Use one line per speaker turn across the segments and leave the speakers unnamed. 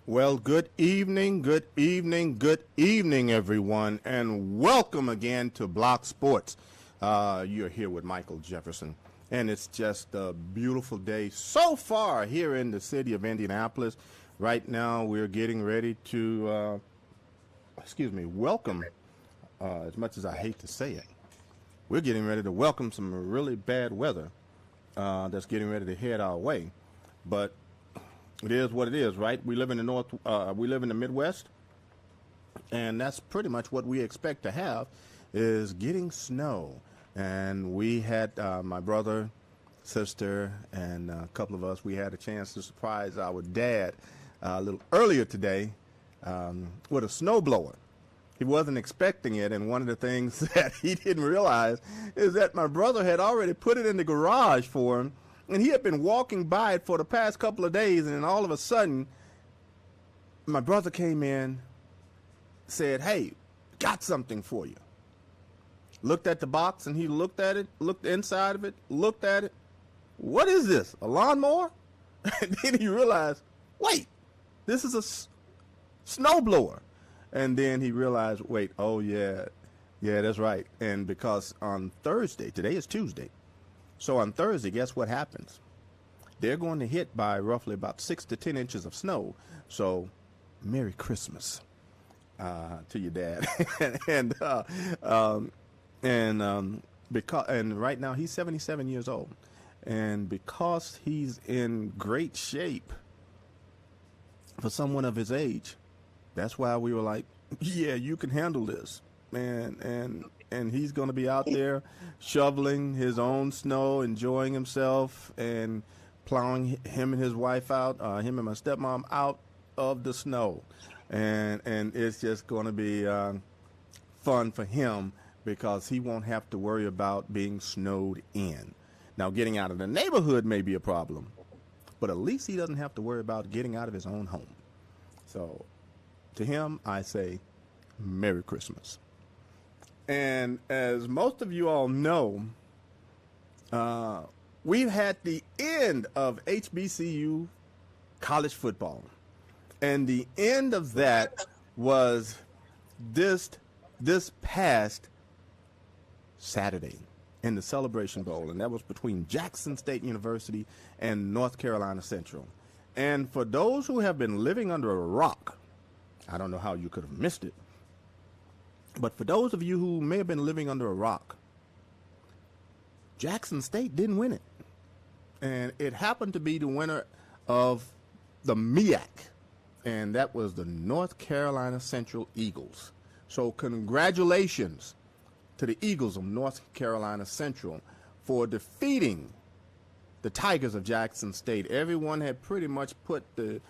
Well, good evening, good evening, good evening, everyone, and welcome again to Block Sports. You're here with Michael Jefferson, and it's just a beautiful day so far here in the city of Indianapolis. Right now, we're getting ready to, welcome, as much as I hate to say it, we're getting ready to welcome some really bad weather that's getting ready to head our way. But it is what it is, right? We live in the Midwest, and that's pretty much what we expect to have is getting snow. And we had my brother, sister, and a couple of us, we had a chance to surprise our dad a little earlier today with a snowblower. He wasn't expecting it, and one of the things that he didn't realize is that my brother had already put it in the garage for him. And he had been walking by it for the past couple of days, and then all of a sudden, my brother came in, said, "Hey, got something for you." Looked at the box, and he looked at it, looked inside of it, looked at it. What is this, a lawnmower? And then he realized, wait, this is a snowblower. And then he realized, wait, oh, yeah, that's right. And because on Thursday, today is Tuesday, so on Thursday, guess what happens? They're going to hit by roughly about 6 to 10 inches of snow. So, Merry Christmas to your dad. and right now he's 77 years old, and because he's in great shape for someone of his age, that's why we were like, yeah, you can handle this, man. And he's going to be out there shoveling his own snow, enjoying himself, and plowing him and his wife out, him and my stepmom out of the snow. And it's just going to be fun for him because he won't have to worry about being snowed in. Now, getting out of the neighborhood may be a problem, but at least he doesn't have to worry about getting out of his own home. So to him, I say, Merry Christmas. And as most of you all know, we've had the end of HBCU college football. And the end of that was this past Saturday in the Celebration Bowl. And that was between Jackson State University and North Carolina Central. And for those who have been living under a rock, I don't know how you could have missed it, but for those of you who may have been living under a rock, Jackson State didn't win it. And it happened to be the winner of the MEAC, and that was the North Carolina Central Eagles. So congratulations to the Eagles of North Carolina Central for defeating the Tigers of Jackson State. Everyone had pretty much put the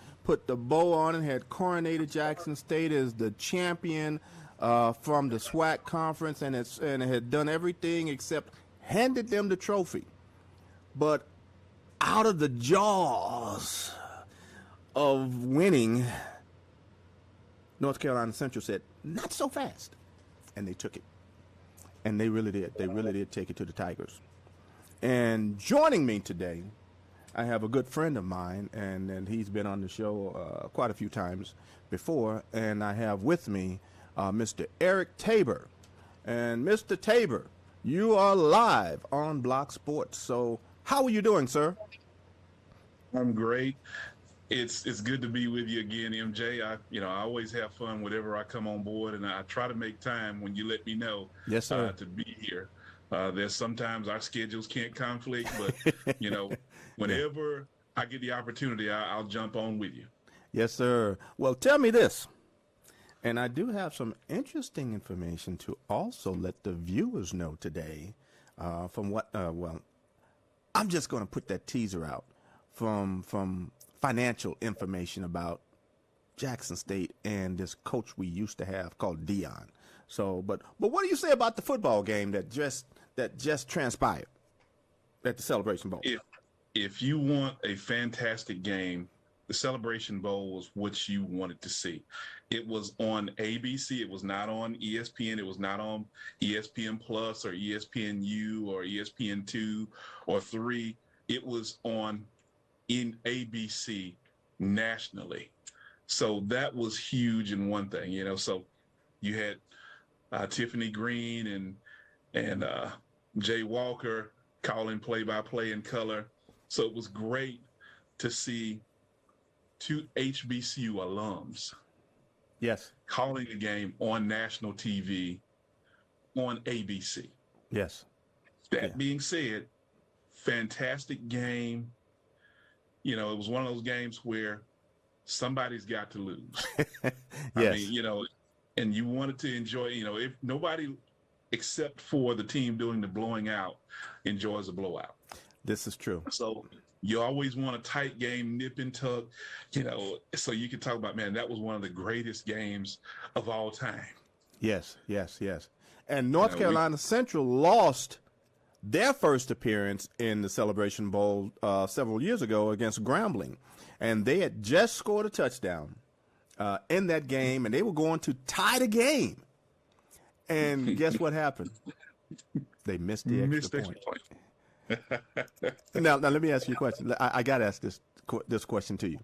bow on it, had coronated Jackson State as the champion from the SWAC conference, and it had done everything except handed them the trophy. But out of the jaws of winning, North Carolina Central said, not so fast. And they took it. And they really did. They really did take it to the Tigers. And joining me today, I have a good friend of mine, and he's been on the show quite a few times before, and I have with me Mr. Eric Tabor. And Mr. Tabor, you are live on Block Sports. So how are you doing, sir?
I'm great. It's good to be with you again, MJ. I always have fun whenever I come on board, and I try to make time when you let me know.
Yes, sir.
To be here. There's sometimes our schedules can't conflict, but whenever I get the opportunity, I'll jump on with you.
Yes, sir. Well, tell me this. And I do have some interesting information to also let the viewers know today from what, I'm just going to put that teaser out from financial information about Jackson State and this coach we used to have called Dion. So, but what do you say about the football game that just transpired at the Celebration Bowl?
If you want a fantastic game, the Celebration Bowl was what you wanted to see. It was on ABC. It was not on ESPN. It was not on ESPN Plus or ESPNU or ESPN2 or 3. It was on in ABC nationally. So that was huge in one thing, you know. So you had Tiffany Green and Jay Walker calling play-by-play in color. So it was great to see two HBCU alums
Yes.
calling the game on national TV on ABC.
Yes.
That being said, fantastic game. You know, it was one of those games where somebody's got to lose.
Yes.
I mean, you know, and you wanted to enjoy, you know, if nobody except for the team doing the blowing out enjoys a blowout.
This is true.
So you always want a tight game, nip and tuck, you know, so you can talk about, man, that was one of the greatest games of all time.
Yes, yes, yes. And North Carolina Central lost their first appearance in the Celebration Bowl several years ago against Grambling. And they had just scored a touchdown in that game, and they were going to tie the game. And guess what happened? They missed the extra point. Now, let me ask you a question. I got to ask this question to you.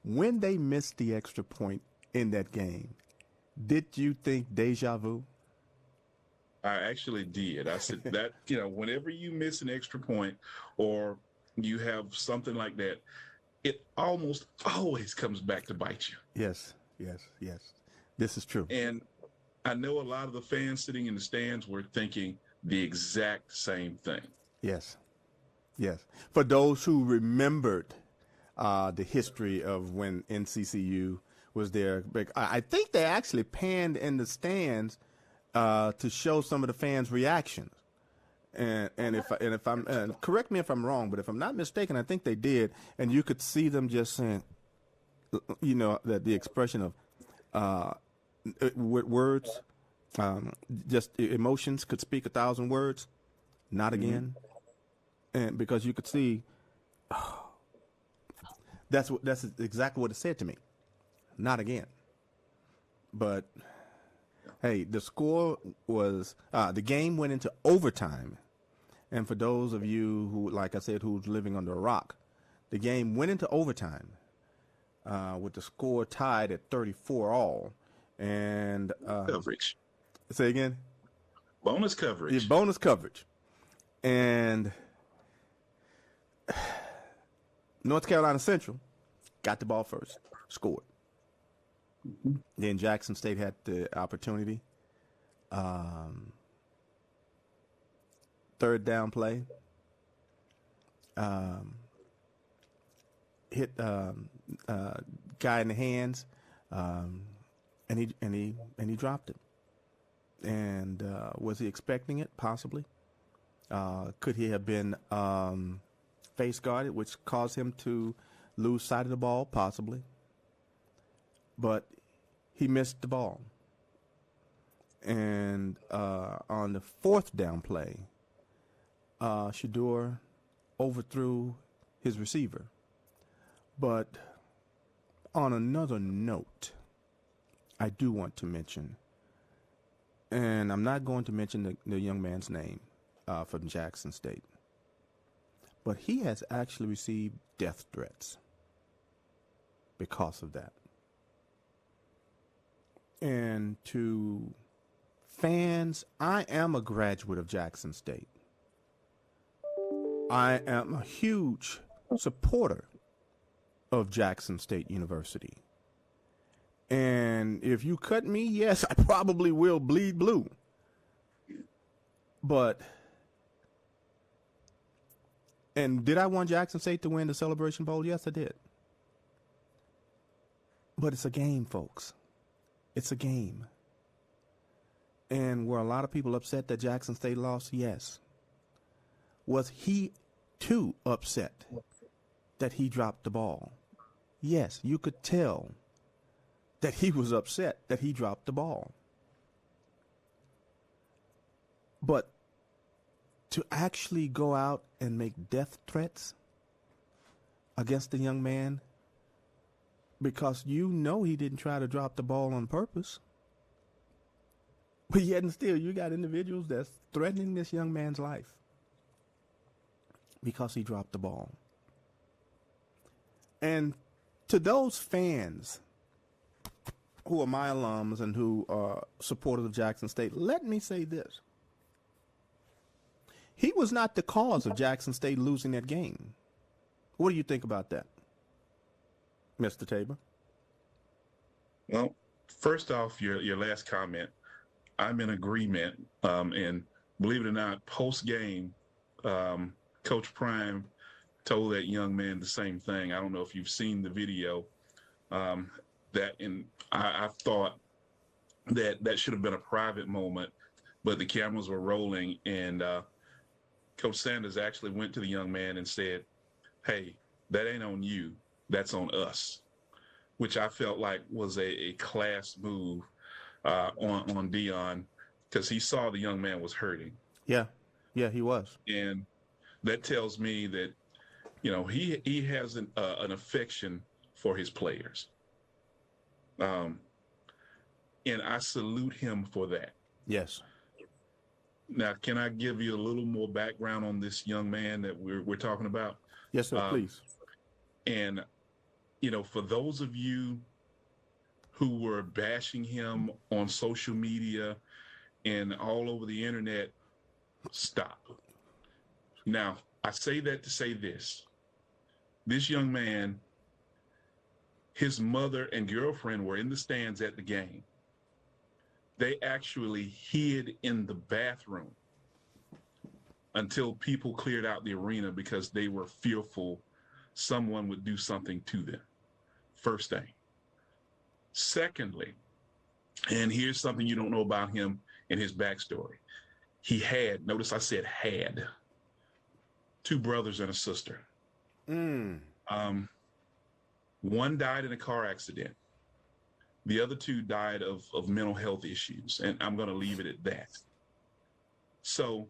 When they missed the extra point in that game, did you think deja vu?
I actually did. I said that, you know, whenever you miss an extra point or you have something like that, it almost always comes back to bite you.
Yes, yes, yes. This is true.
And I know a lot of the fans sitting in the stands were thinking the exact same thing.
Yes, yes. For those who remembered the history of when NCCU was there, I think they actually panned in the stands to show some of the fans' reactions. And if I'm correct me if I'm wrong, but if I'm not mistaken, I think they did, and you could see them just saying, you know, that the expression of words, just emotions could speak 1,000 words, not again, and because you could see, that's exactly what it said to me, not again. But hey, the score was the game went into overtime. And for those of you who, like I said, who's living under a rock, the game went into overtime with the score tied at 34 all. And
coverage.
Say again?
Bonus coverage.
Yeah, bonus coverage. And North Carolina Central got the ball first, scored. Then Jackson State had the opportunity. Third down play. Hit guy in the hands, and he dropped it. And was he expecting it? Possibly. Could he have been face guarded, which caused him to lose sight of the ball? Possibly. But he missed the ball. And on the fourth down play, Shador overthrew his receiver. But on another note, I do want to mention, and I'm not going to mention the young man's name from Jackson State, but he has actually received death threats because of that. And to fans, I am a graduate of Jackson State. I am a huge supporter of Jackson State University. And if you cut me, yes, I probably will bleed blue. But, and did I want Jackson State to win the Celebration Bowl? Yes, I did. But it's a game, folks. It's a game. And were a lot of people upset that Jackson State lost? Yes. Was he, too, upset that he dropped the ball? Yes, you could tell that he was upset that he dropped the ball. But to actually go out and make death threats against the young man, because you know he didn't try to drop the ball on purpose, but yet and still you got individuals that's threatening this young man's life because he dropped the ball. And To those fans who are my alums and who are supporters of Jackson State, let me say this. He was not the cause of Jackson State losing that game. What do you think about that, Mr. Tabor?
Well, first off, your last comment, I'm in agreement. And believe it or not, post-game, Coach Prime told that young man the same thing. I don't know if you've seen the video. I thought that should have been a private moment, but the cameras were rolling, and Coach Sanders actually went to the young man and said, "Hey, that ain't on you. That's on us," which I felt like was a class move on Dion, because he saw the young man was hurting.
Yeah, he was.
And that tells me that, he has an affection for his players. And I salute him for that.
Yes.
Now, can I give you a little more background on this young man that we're talking about?
Yes, sir, please.
And, for those of you who were bashing him on social media and all over the internet, stop. Now, I say that to say this. This young man, his mother and girlfriend were in the stands at the game. They actually hid in the bathroom until people cleared out the arena because they were fearful someone would do something to them. First thing. Secondly, and here's something you don't know about him and his backstory. He had, notice I said had, 2 brothers and a sister. One died in a car accident. The other 2 died of mental health issues, and I'm going to leave it at that. So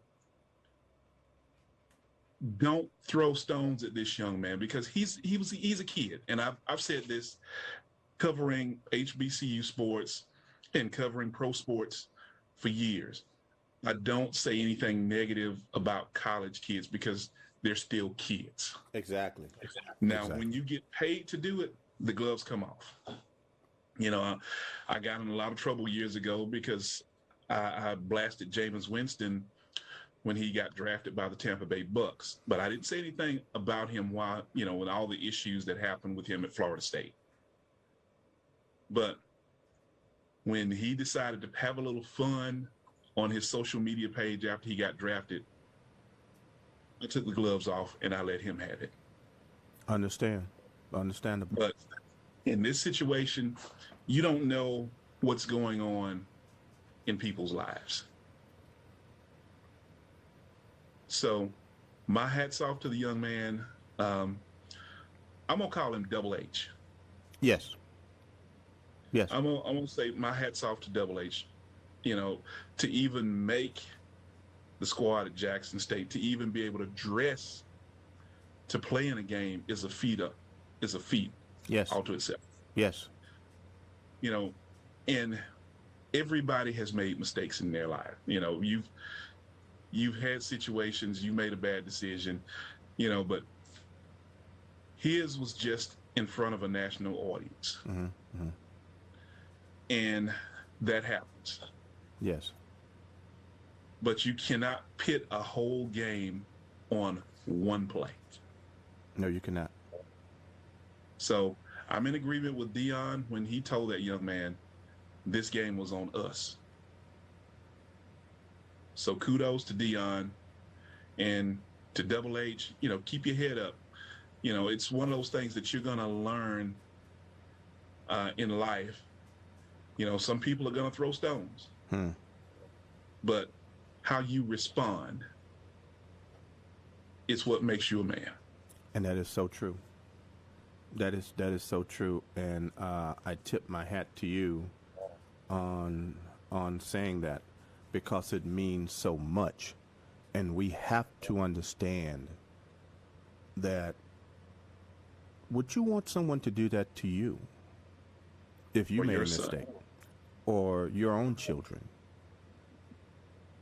don't throw stones at this young man, because he's a kid, and I've said this covering HBCU sports and covering pro sports for years. I don't say anything negative about college kids because they're still kids.
Exactly.
Now, when you get paid to do it, the gloves come off. I got in a lot of trouble years ago because I blasted Jameis Winston when he got drafted by the Tampa Bay Bucks. But I didn't say anything about him while, with all the issues that happened with him at Florida State. But when he decided to have a little fun on his social media page after he got drafted, I took the gloves off and I let him have it.
Understandable.
But in this situation, you don't know what's going on in people's lives. So my hat's off to the young man. I'm going to call him Double H.
Yes.
I'm gonna say my hat's off to Double H. To even make the squad at Jackson State, to even be able to dress to play in a game is a feat.
Yes.
All to itself.
Yes.
And everybody has made mistakes in their life. You've had situations, you made a bad decision, but his was just in front of a national audience. And that happens.
Yes.
But you cannot pit a whole game on one play.
No, you cannot.
So I'm in agreement with Dion when he told that young man, this game was on us. So kudos to Dion and to Double H. Keep your head up. It's one of those things that you're going to learn in life. Some people are going to throw stones. But how you respond is what makes you a man.
And that is so true. That is so true. And I tip my hat to you on saying that, because it means so much. And we have to understand that, would you want someone to do that to you if you made a mistake? Or your own children,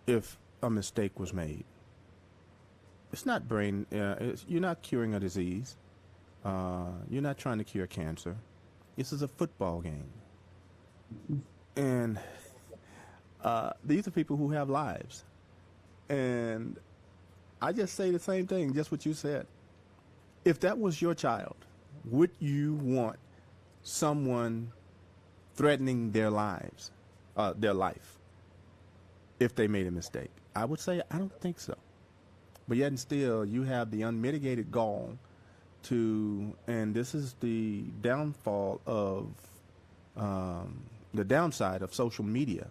if a mistake was made? It's not you're not curing a disease. You're not trying to cure cancer. This is a football game. And these are people who have lives. And I just say the same thing, just what you said. If that was your child, would you want someone threatening their lives, their life, if they made a mistake? I would say I don't think so. But yet and still, you have the unmitigated gall to, and this is the downfall of, the downside of social media,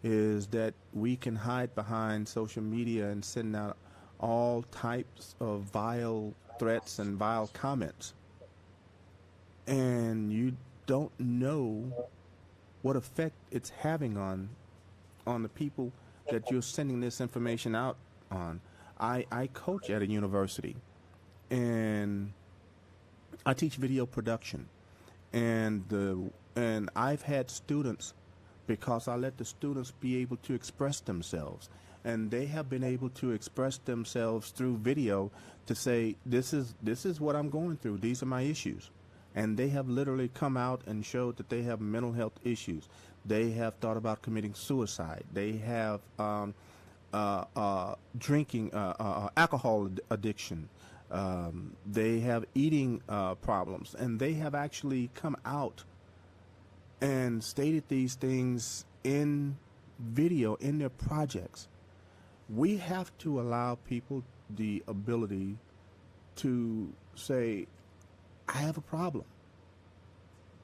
is that we can hide behind social media and send out all types of vile threats and vile comments. And you don't know what effect it's having on the people that you're sending this information out on. I coach at a university, and I teach video production, and I've had students, because I let the students be able to express themselves, and they have been able to express themselves through video to say, this is what I'm going through, these are my issues. And they have literally come out and showed that they have mental health issues. They have thought about committing suicide. They have drinking, alcohol addiction. They have eating problems. And they have actually come out and stated these things in video, in their projects. We have to allow people the ability to say, I have a problem.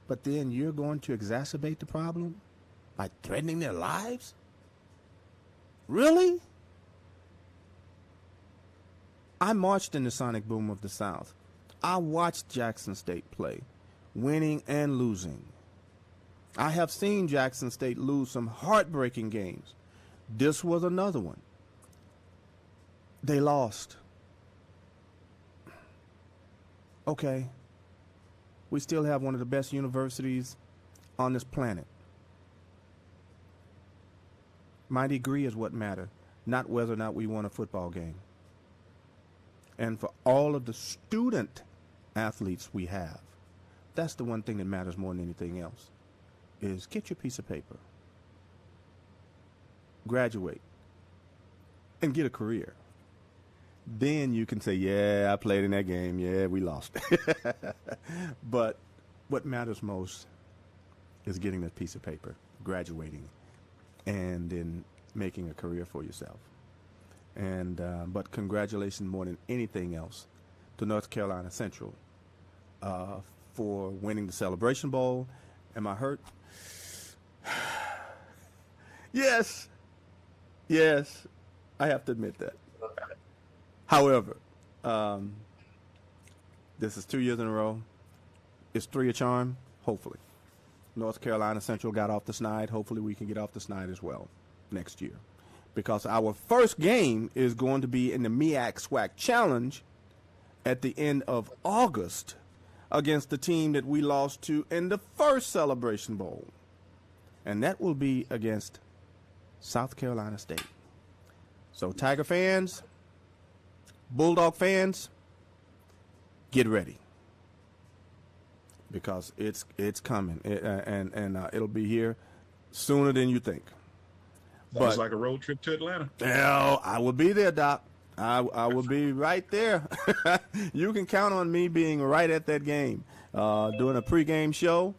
But then you're going to exacerbate the problem by threatening their lives? Really? I marched in the Sonic Boom of the South. I watched Jackson State play, winning and losing. I have seen Jackson State lose some heartbreaking games. This was another one. They lost. Okay. We still have one of the best universities on this planet. My degree is what matters, not whether or not we won a football game. And for all of the student athletes we have, that's the one thing that matters more than anything else, is get your piece of paper, graduate, and get a career. Then you can say, yeah, I played in that game. Yeah, we lost. But what matters most is getting that piece of paper, graduating, and then making a career for yourself. And but congratulations more than anything else to North Carolina Central for winning the Celebration Bowl. Am I hurt? Yes. Yes. I have to admit that. However, this is 2 years in a row. Is 3 a charm? Hopefully. North Carolina Central got off the snide. Hopefully we can get off the snide as well next year. Because our first game is going to be in the MEAC SWAC Challenge at the end of August against the team that we lost to in the first Celebration Bowl. And that will be against South Carolina State. So Tiger fans, Bulldog fans, get ready, because it's coming, and it'll be here sooner than you think.
Sounds like a road trip to Atlanta.
Well, I will be there, Doc. I will be right there. You can count on me being right at that game, doing a pregame show,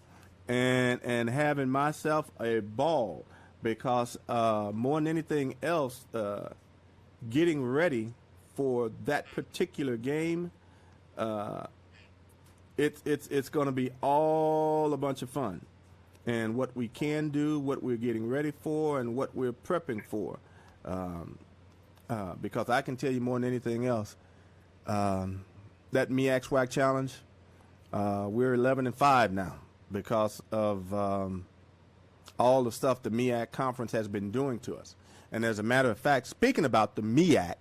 and having myself a ball, because more than anything else, getting ready for that particular game, it's going to be all a bunch of fun, and what we can do, what we're getting ready for, and what we're prepping for, because I can tell you more than anything else, that MEAC SWAC Challenge, we're 11-5 now because of all the stuff the MEAC conference has been doing to us. And as a matter of fact, speaking about the MEAC,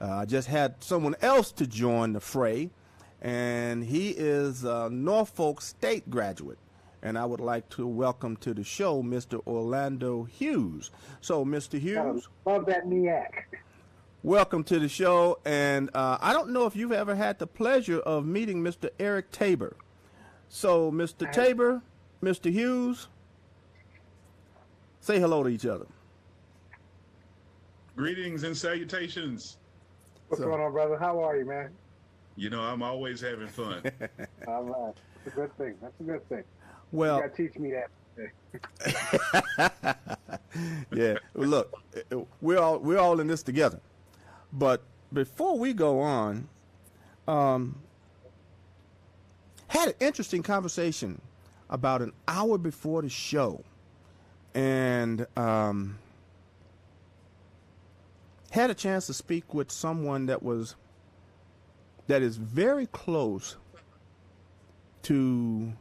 I just had someone else to join the fray, and he is a Norfolk State graduate. And I would like to welcome to the show Mr. Orlando Hughes. So, Mr. Hughes.
Love that MEAC.
welcome to the show. And I don't know if you've ever had the pleasure of meeting Mr. Eric Tabor. So, Mr. Tabor, Mr. Hughes, say hello to each other.
Greetings and salutations.
What's going on, brother? How are you, man?
You know, I'm always having fun.
All right. That's a good thing. That's a good thing.
Well,
you got to teach me that.
Yeah. Well, look, we're all in this together. But before we go on, had an interesting conversation about an hour before the show, and had a chance to speak with someone that is very close to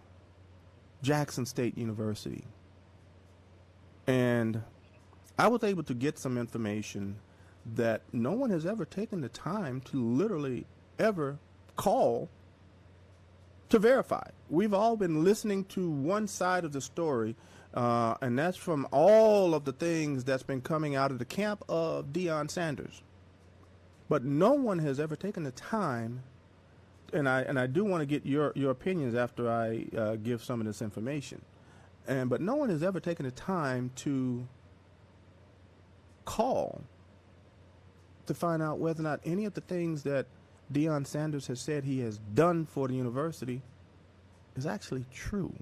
Jackson State University. And I was able to get some information that no one has ever taken the time to literally ever call to verify. We've all been listening to one side of the story, and that's from all of the things that's been coming out of the camp of Deion Sanders. But no one has ever taken the time, and I do want to get your opinions after I give some of this information. But no one has ever taken the time to call to find out whether or not any of the things that Deion Sanders has said he has done for the university is actually true.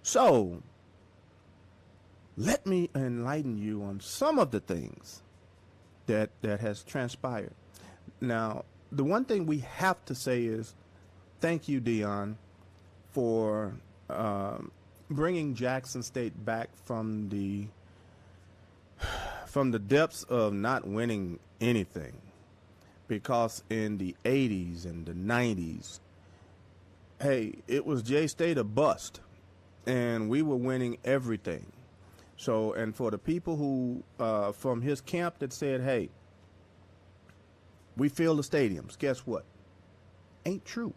So, let me enlighten you on some of the things that has transpired. Now, the one thing we have to say is thank you, Deion, for bringing Jackson State back from the depths of not winning anything, because in the 80s and the 90s, hey, it was J-State or bust, and we were winning everything. So, and for the people who from his camp that said, hey, we fill the stadiums, guess what? Ain't true.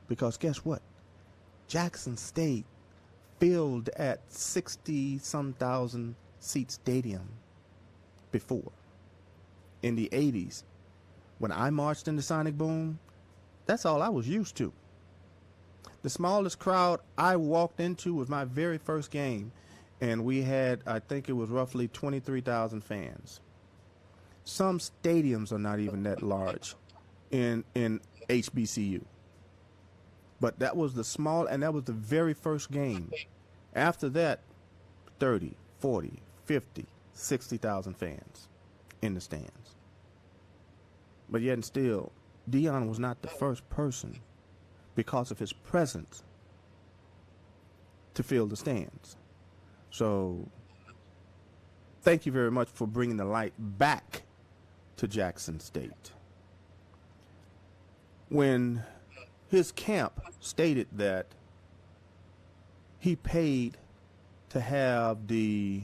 Because guess what? Jackson State filled at 60-some thousand seat stadium before. In the 80s, when I marched in the Sonic Boom, that's all I was used to. The smallest crowd I walked into was my very first game, and we had, I think it was roughly 23,000 fans. Some stadiums are not even that large in HBCU. But that was the small, and that was the very first game. After that, 30, 40, 50, 60,000 fans in the stands. But yet and still, Deion was not the first person, because of his presence, to fill the stands. So, thank you very much for bringing the light back to Jackson State. When his camp stated that he paid to have the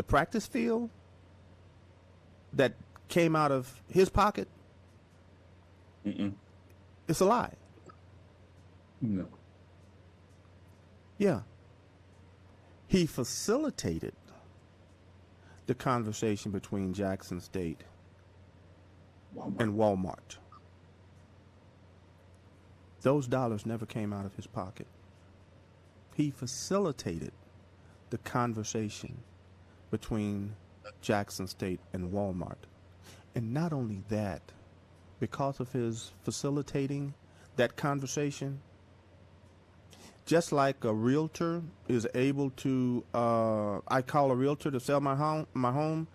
practice field that came out of his pocket, it's a lie.
No.
Yeah. He facilitated the conversation between Jackson State and Walmart. Those dollars never came out of his pocket. He facilitated the conversation between Jackson State and Walmart. And not only that, because of his facilitating that conversation, just like a realtor is able to, I call a realtor to sell my home,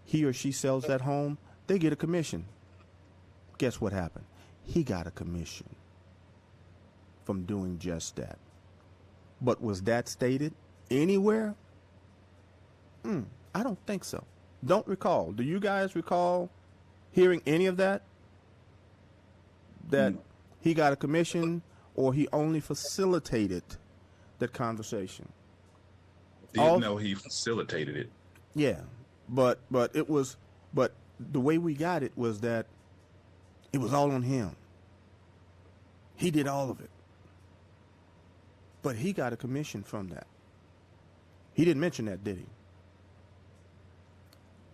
he or she sells that home, they get a commission. Guess what happened? He got a commission from doing just that. But was that stated anywhere? I don't think so. Don't recall. Do you guys recall hearing any of that? That he got a commission, or he only facilitated that conversation?
Didn't know he facilitated it.
Yeah, but it was, but the way we got it was that it was all on him. He did all of it. But he got a commission from that. He didn't mention that, did he?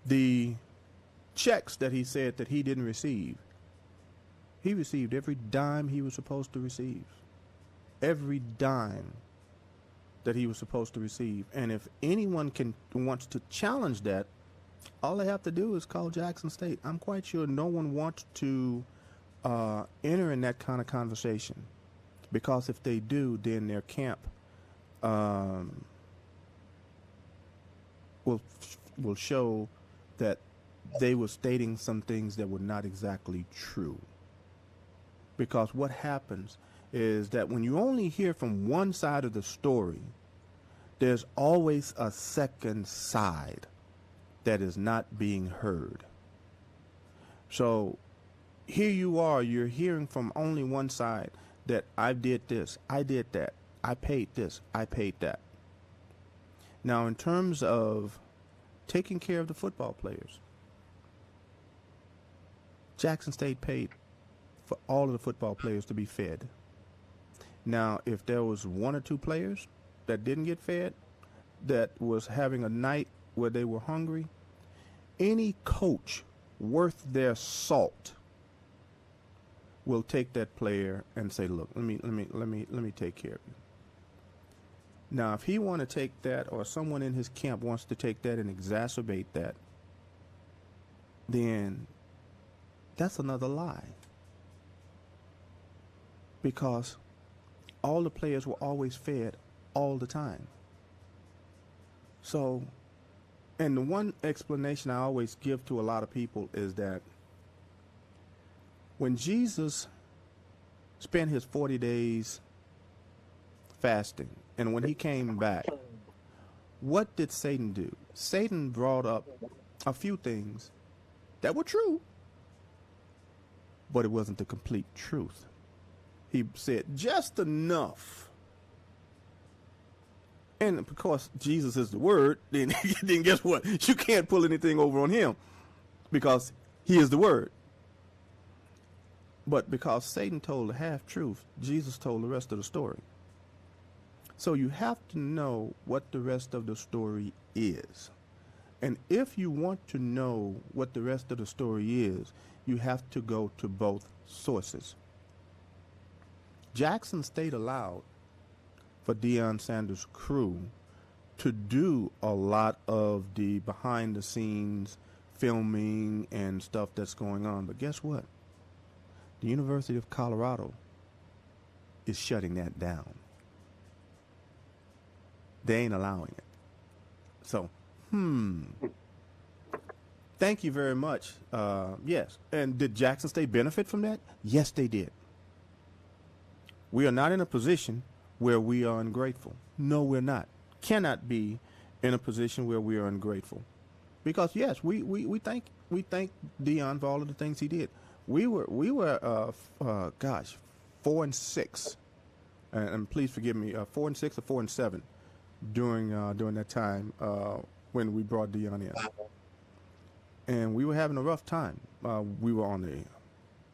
The checks that he said that he didn't receive, he received every dime he was supposed to receive. Every dime that he was supposed to receive. And if anyone wants to challenge that, all they have to do is call Jackson State. I'm quite sure no one wants to enter in that kind of conversation, because if they do, then their camp will show that they were stating some things that were not exactly true. Because what happens is that when you only hear from one side of the story, there's always a second side that is not being heard. So here you are, you're hearing from only one side, that I did this, I did that, I paid this, I paid that. Now, in terms of taking care of the football players, Jackson State paid for all of the football players to be fed. Now, if there was one or two players that didn't get fed, that was having a night where they were hungry, any coach worth their salt will take that player and say, look, let me take care of you. Now, if he want to take that, or someone in his camp wants to take that and exacerbate that, then that's another lie. Because all the players were always fed all the time. So, and the one explanation I always give to a lot of people is that when Jesus spent his 40 days fasting, and when he came back, what did Satan do? Satan brought up a few things that were true, but it wasn't the complete truth. He said just enough. And because Jesus is the Word, then guess what? You can't pull anything over on him, because he is the Word. But because Satan told the half-truth, Jesus told the rest of the story. So you have to know what the rest of the story is. And if you want to know what the rest of the story is, you have to go to both sources. Jackson State allowed for Deion Sanders' crew to do a lot of the behind-the-scenes filming and stuff that's going on. But guess what? The University of Colorado is shutting that down. They ain't allowing it. So, thank you very much. Yes. And did Jackson State benefit from that? Yes, they did. We are not in a position where we are ungrateful. No, we're not. Cannot be in a position where we are ungrateful. Because yes, we thank Deion for all of the things he did. We were 4-6, and please forgive me, 4-6 or 4-7 during that time when we brought Deion in, and we were having a rough time. We were on the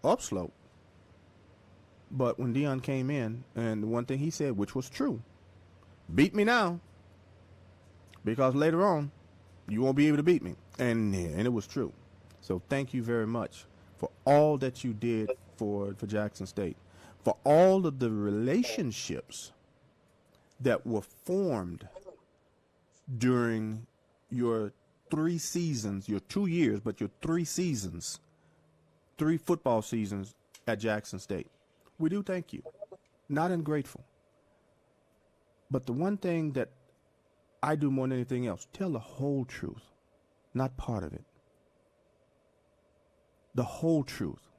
upslope, but when Deion came in, and the one thing he said, which was true, beat me now, because later on you won't be able to beat me, and it was true. So thank you very much for all that you did for Jackson State, for all of the relationships that were formed during your 3 seasons, your 2 years, but your 3 seasons, 3 football seasons at Jackson State. We do thank you. Not ungrateful. But the one thing that I do more than anything else, tell the whole truth, not part of it. The whole truth.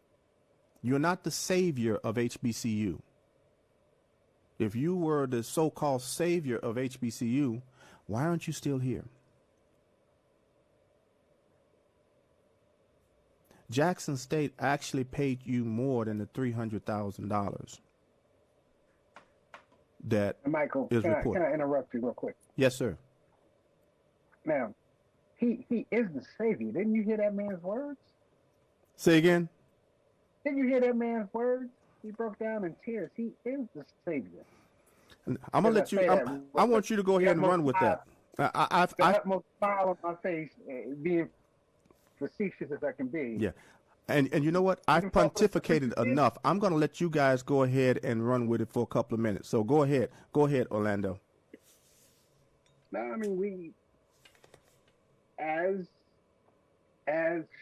You're not the savior of HBCU. If you were the so-called savior of HBCU, why aren't you still here? Jackson State actually paid you more than the $300,000 that
Michael,
is reported.
Can I interrupt you real quick?
Yes, sir.
Now, he is the savior. Didn't you hear that man's words?
Say again?
Didn't you hear that man's words? He broke down in tears. He is the savior.
I'm gonna let you. I want you to go ahead and run with that.
The utmost smile on my face, being facetious as I can be.
Yeah. And you know what? I've pontificated enough. I'm going to let you guys go ahead and run with it for a couple of minutes. So go ahead. Go ahead, Orlando.
No, I mean, we, as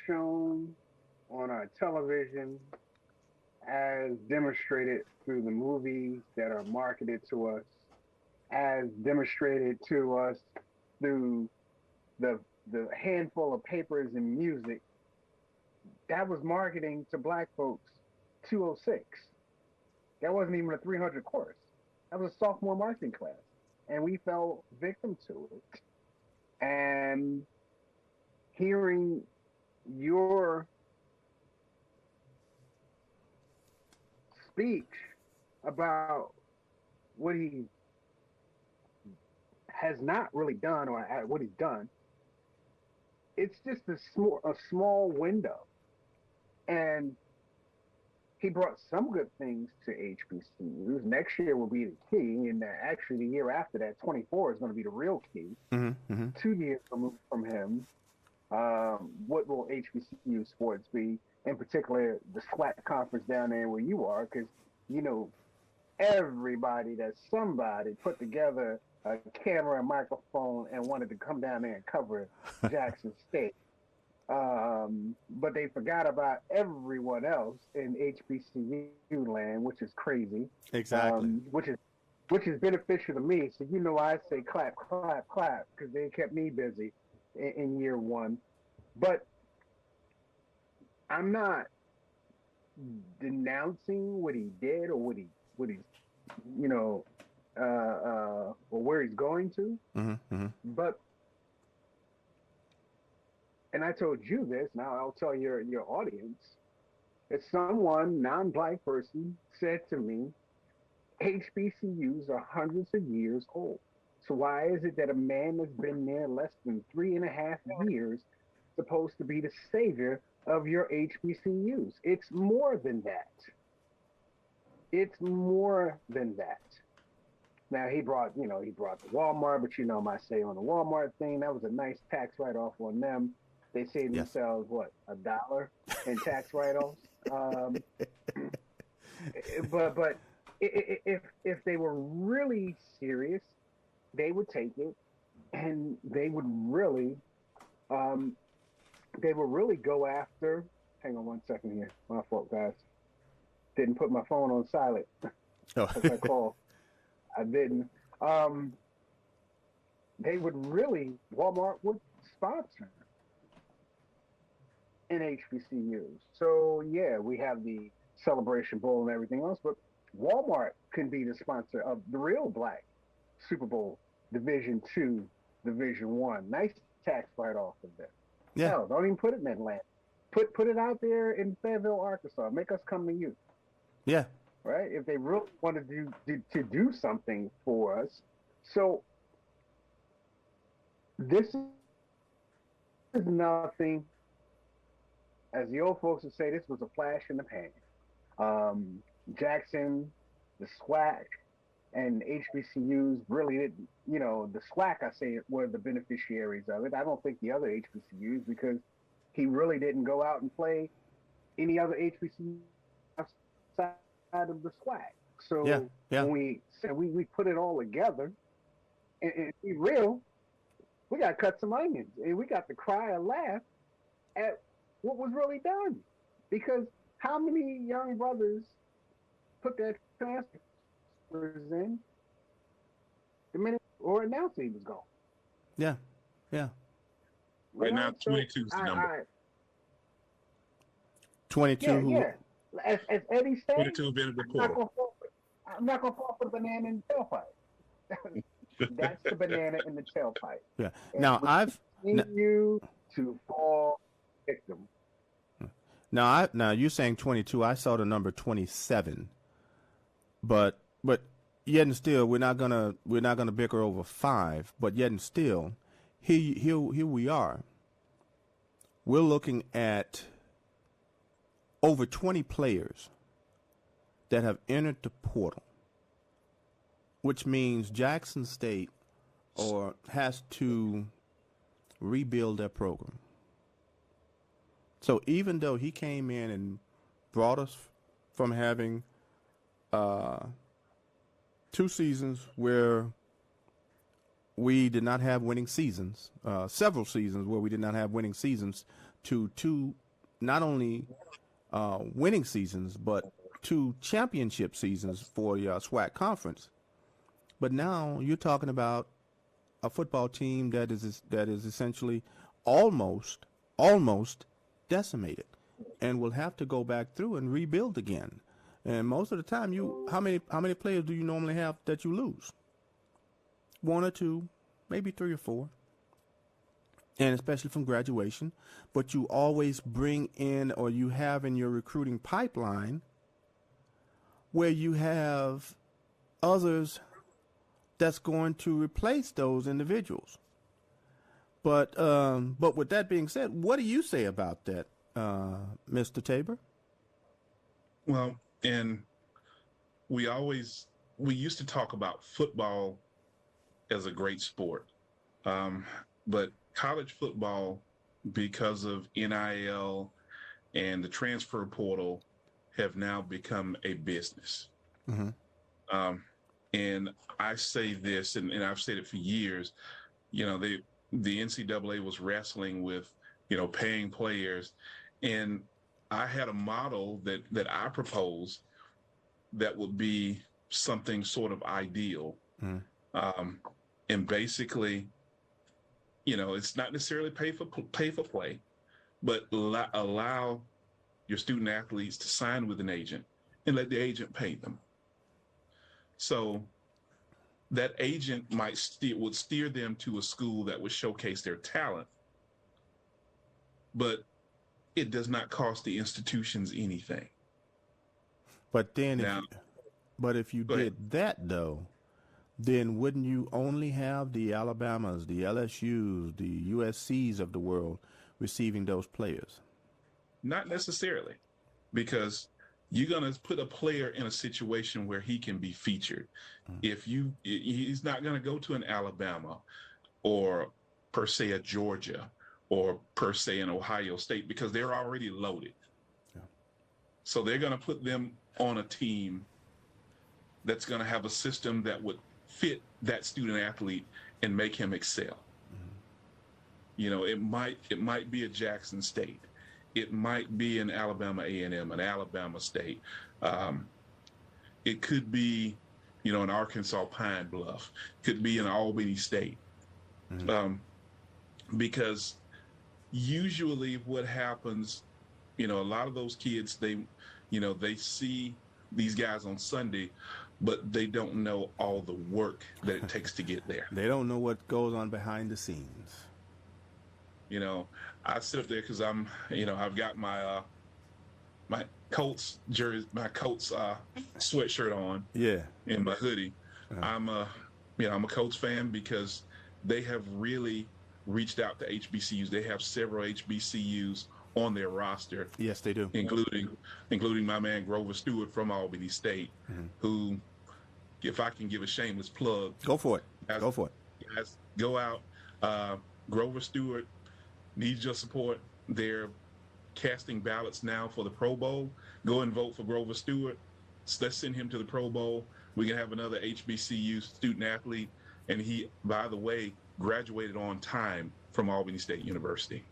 shown on our television, as demonstrated through the movies that are marketed to us, as demonstrated to us through the handful of papers and music, that was marketing to black folks 206. That wasn't even a 300 course. That was a sophomore marketing class. And we fell victim to it. And hearing your speech about what he has not really done or what he's done, it's just a small window. And he brought some good things to HBCUs. Next year will be the key, and actually the year after that, 24 is going to be the real key. 2 years removed from him, what will HBCU sports be? In particular, the SWAC conference down there where you are, because you know everybody that somebody put together a camera and microphone and wanted to come down there and cover Jackson State. But they forgot about everyone else in HBCU land, which is crazy.
Exactly.
Which is beneficial to me. So you know I say clap, clap, clap, because they kept me busy in year one. But I'm not denouncing what he did or what he's or where he's going to. But, and I told you this, now I'll tell your audience, that someone, non-black person, said to me, HBCUs are hundreds of years old. So why is it that a man that's been there less than 3.5 years is supposed to be the savior of your HBCUs? It's more than that. It's more than that. Now he brought the Walmart, but you know my say on the Walmart thing, that was a nice tax write-off on them. They saved themselves, what, $1 in tax write-offs? But if they were really serious, they would take it, and they would really go after. Hang on one second here. My fault, guys. Didn't put my phone on silent.
Oh.
I called. I didn't. They would really, Walmart would sponsor in HBCUs. So yeah, we have the Celebration Bowl and everything else, but Walmart can be the sponsor of the real black Super Bowl, Division II, Division I. Nice tax write-off of that.
Yeah.
Hell, don't even put it in Atlanta. Put it out there in Fayetteville, Arkansas. Make us come to you.
Yeah.
Right? If they really wanted to do something for us. So this is nothing, as the old folks would say, this was a flash in the pan. Jackson, the SWAC, and HBCUs really didn't, the SWAC, I say, were the beneficiaries of it. I don't think the other HBCUs, because he really didn't go out and play any other HBCUs outside of the SWAC. So when we said we put it all together, and be real, we got to cut some onions, and we got to cry and laugh at what was really done. Because how many young brothers put their transfers in the minute or announced he was gone?
Yeah, yeah.
Right now, 22 is the number.
22.
Yeah. As Eddie said,
22 been in the portal.
I'm not going to fall for the banana in the tailpipe. That's the banana in the tailpipe.
Yeah.
And
Now I've
you to fall victim.
Now you're saying 22. I saw the number 27. But yet and still, we're not gonna bicker over 5. But yet and still, here we are. We're looking at over 20 players that have entered the portal, which means Jackson State has to rebuild their program. So even though he came in and brought us from having 2 seasons where we did not have winning seasons, several seasons where we did not have winning seasons, to 2 not only winning seasons, but 2 championship seasons for the SWAC conference. But now you're talking about a football team that is essentially almost decimated, and will have to go back through and rebuild again. And most of the time, how many players do you normally have that you lose? 1 or 2, maybe 3 or 4, and especially from graduation. But you always bring in, or you have in your recruiting pipeline, where you have others that's going to replace those individuals. But with that being said, what do you say about that, Mr. Tabor?
Well, and we used to talk about football as a great sport, but college football, because of NIL and the transfer portal, have now become a business. Mm-hmm. And I say this, and I've said it for years, the NCAA was wrestling with, paying players. And I had a model that I proposed that would be something sort of ideal. Mm. And basically, it's not necessarily pay for play, but allow your student athletes to sign with an agent and let the agent pay them. So that agent would steer them to a school that would showcase their talent, but it does not cost the institutions anything.
But then, if you did that though, then wouldn't you only have the Alabamas, the LSUs, the USCs of the world receiving those players?
Not necessarily, because you're going to put a player in a situation where he can be featured. Mm. He's not going to go to an Alabama or per se a Georgia or per se an Ohio State, because they're already loaded. Yeah. So they're going to put them on a team that's going to have a system that would fit that student athlete and make him excel. Mm-hmm. It might be a Jackson State. It might be an Alabama A&M, an Alabama State. It could be, an Arkansas Pine Bluff. Could be an Albany State. Mm-hmm. Because usually what happens, a lot of those kids, they see these guys on Sunday, but they don't know all the work that it takes to get there.
They don't know what goes on behind the scenes.
I sit up there because I've got my my Colts jersey, my Colts sweatshirt on, and my hoodie. Uh-huh. I'm a Colts fan because they have really reached out to HBCUs. They have several HBCUs on their roster.
Yes, they do,
including my man Grover Stewart from Albany State, mm-hmm. who, if I can give a shameless plug,
go for it.
Guys, go out. Grover Stewart needs your support. They're casting ballots now for the Pro Bowl. Go and vote for Grover Stewart. Let's send him to the Pro Bowl. We can have another HBCU student athlete. And he, by the way, graduated on time from Albany State University.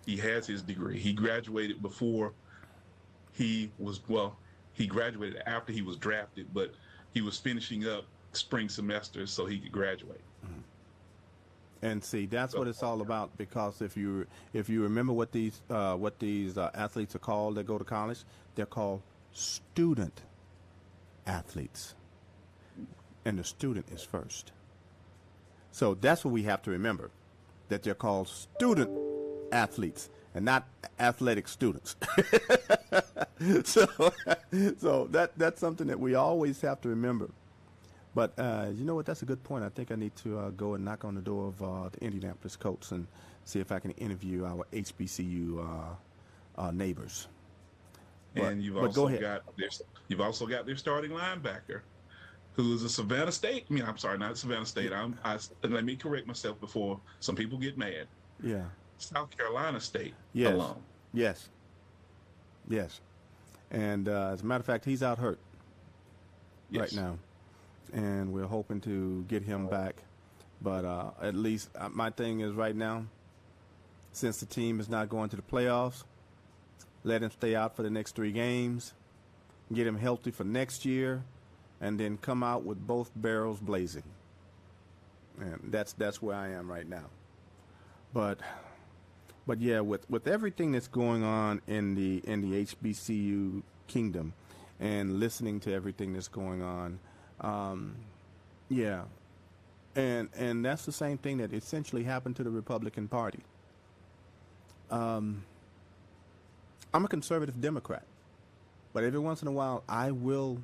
He has his degree. He graduated before he graduated after he was drafted, but he was finishing up spring semester so he could graduate. Mm-hmm.
And see, that's what it's all about, because if you remember what these athletes are called that go to college, they're called student athletes. And the student is first. So that's what we have to remember, that they're called student athletes and not athletic students. so that's something that we always have to remember. But you know what? That's a good point. I think I need to go and knock on the door of the Indianapolis Colts and see if I can interview our HBCU neighbors.
And you've also got their starting linebacker, who is a Savannah State. I'm sorry, not Savannah State. Let me correct myself before some people get mad.
Yeah.
South Carolina State
Yes.
alum.
Yes. Yes. And as a matter of fact, he's out hurt right
Yes.
now. And we're hoping to get him back. But at least my thing is right now, since the team is not going to the playoffs, let him stay out for the next 3 games, get him healthy for next year, and then come out with both barrels blazing. And that's where I am right now. But yeah, with everything that's going on in the HBCU kingdom, and listening to everything that's going on, yeah, and that's the same thing that essentially happened to the Republican Party. I'm a conservative Democrat, but every once in a while I will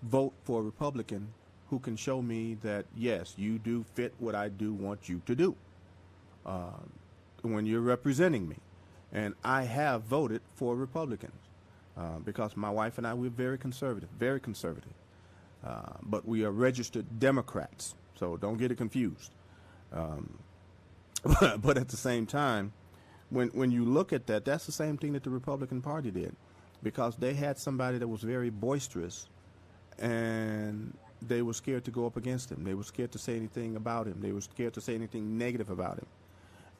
vote for a Republican who can show me that, yes, you do fit what I do want you to do when you're representing me. And I have voted for Republicans because my wife and I, we're very conservative, very conservative. But we are registered Democrats, so don't get it confused. But at the same time, when you look at that, that's the same thing that the Republican Party did, because they had somebody that was very boisterous, and they were scared to go up against him. They were scared to say anything about him. They were scared to say anything negative about him.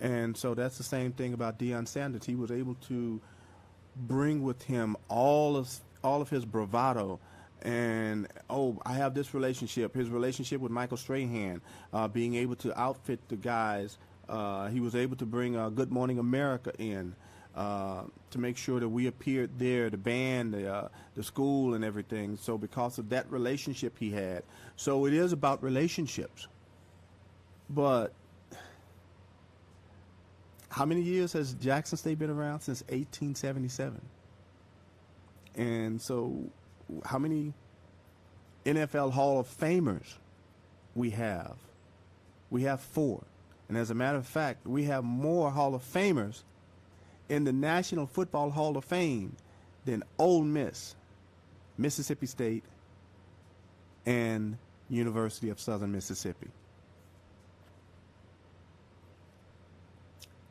And so that's the same thing about Deion Sanders. He was able to bring with him all of his bravado. And, I have this relationship, his relationship with Michael Strahan, being able to outfit the guys. He was able to bring Good Morning America in to make sure that we appeared there, the band, the school, and everything. So because of that relationship he had. So it is about relationships. But how many years has Jackson State been around? Since 1877. And so how many NFL Hall of Famers we have? We have 4. And as a matter of fact, we have more Hall of Famers in the National Football Hall of Fame than Ole Miss, Mississippi State, and University of Southern Mississippi.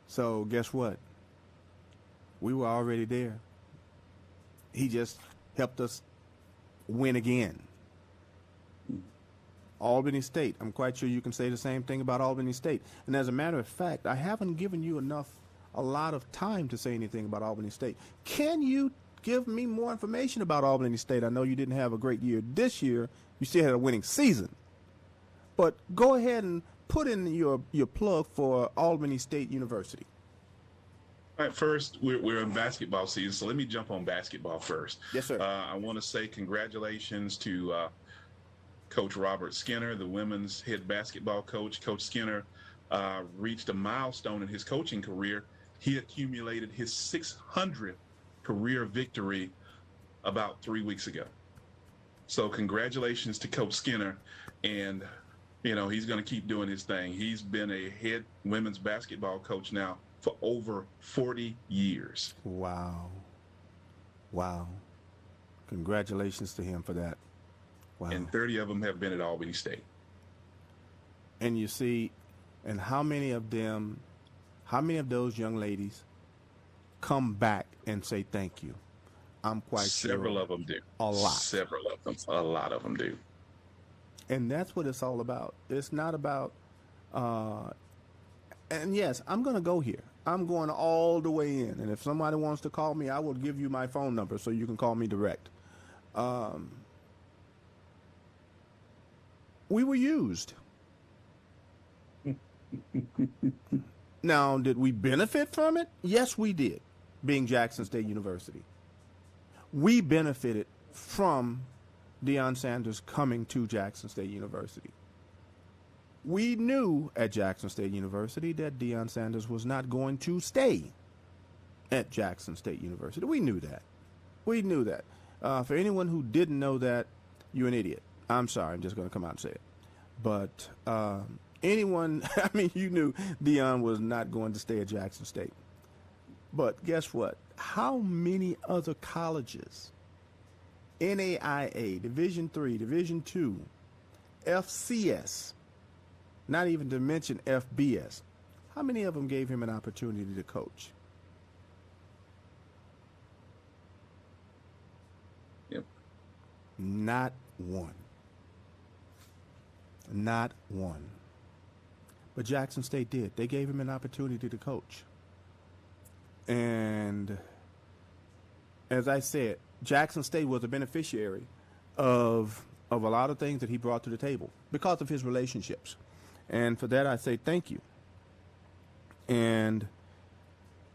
So guess what? We were already there. He just helped us win again. Albany State. I'm quite sure you can say the same thing about Albany State. And as a matter of fact, I haven't given you a lot of time to say anything about Albany State. Can you give me more information about Albany State? I know you didn't have a great year this year. You still had a winning season. But go ahead and put in your plug for Albany State University.
All right, first, we're in basketball season, so let me jump on basketball first.
Yes, sir.
I want to say congratulations to Coach Robert Skinner, the women's head basketball coach. Coach Skinner reached a milestone in his coaching career. He accumulated his 600th career victory about 3 weeks ago. So congratulations to Coach Skinner, and he's going to keep doing his thing. He's been a head women's basketball coach now for over 40 years.
Wow. Congratulations to him for that. Wow.
And 30 of them have been at Albany State.
And you see, and how many of those young ladies come back and say thank you? I'm quite sure.
Several of them do.
A lot.
Several of them. A lot of them do.
And that's what it's all about. It's not about, and yes, I'm going to go here. I'm going all the way in. And if somebody wants to call me, I will give you my phone number so you can call me direct. We were used. Now, did we benefit from it? Yes, we did, being Jackson State University. We benefited from Deion Sanders coming to Jackson State University. We knew at Jackson State University that Deion Sanders was not going to stay at Jackson State University. We knew that. For anyone who didn't know that, you're an idiot. I'm sorry. I'm just going to come out and say it. But anyone, you knew Deion was not going to stay at Jackson State. But guess what? How many other colleges, NAIA, Division III, Division II, FCS, not even to mention FBS, How many of them gave him an opportunity to coach?
Yep.
Not one. Not one. But Jackson State did. They gave him an opportunity to coach. And as I said, Jackson State was a beneficiary of a lot of things that he brought to the table because of his relationships. And for that, I say thank you. And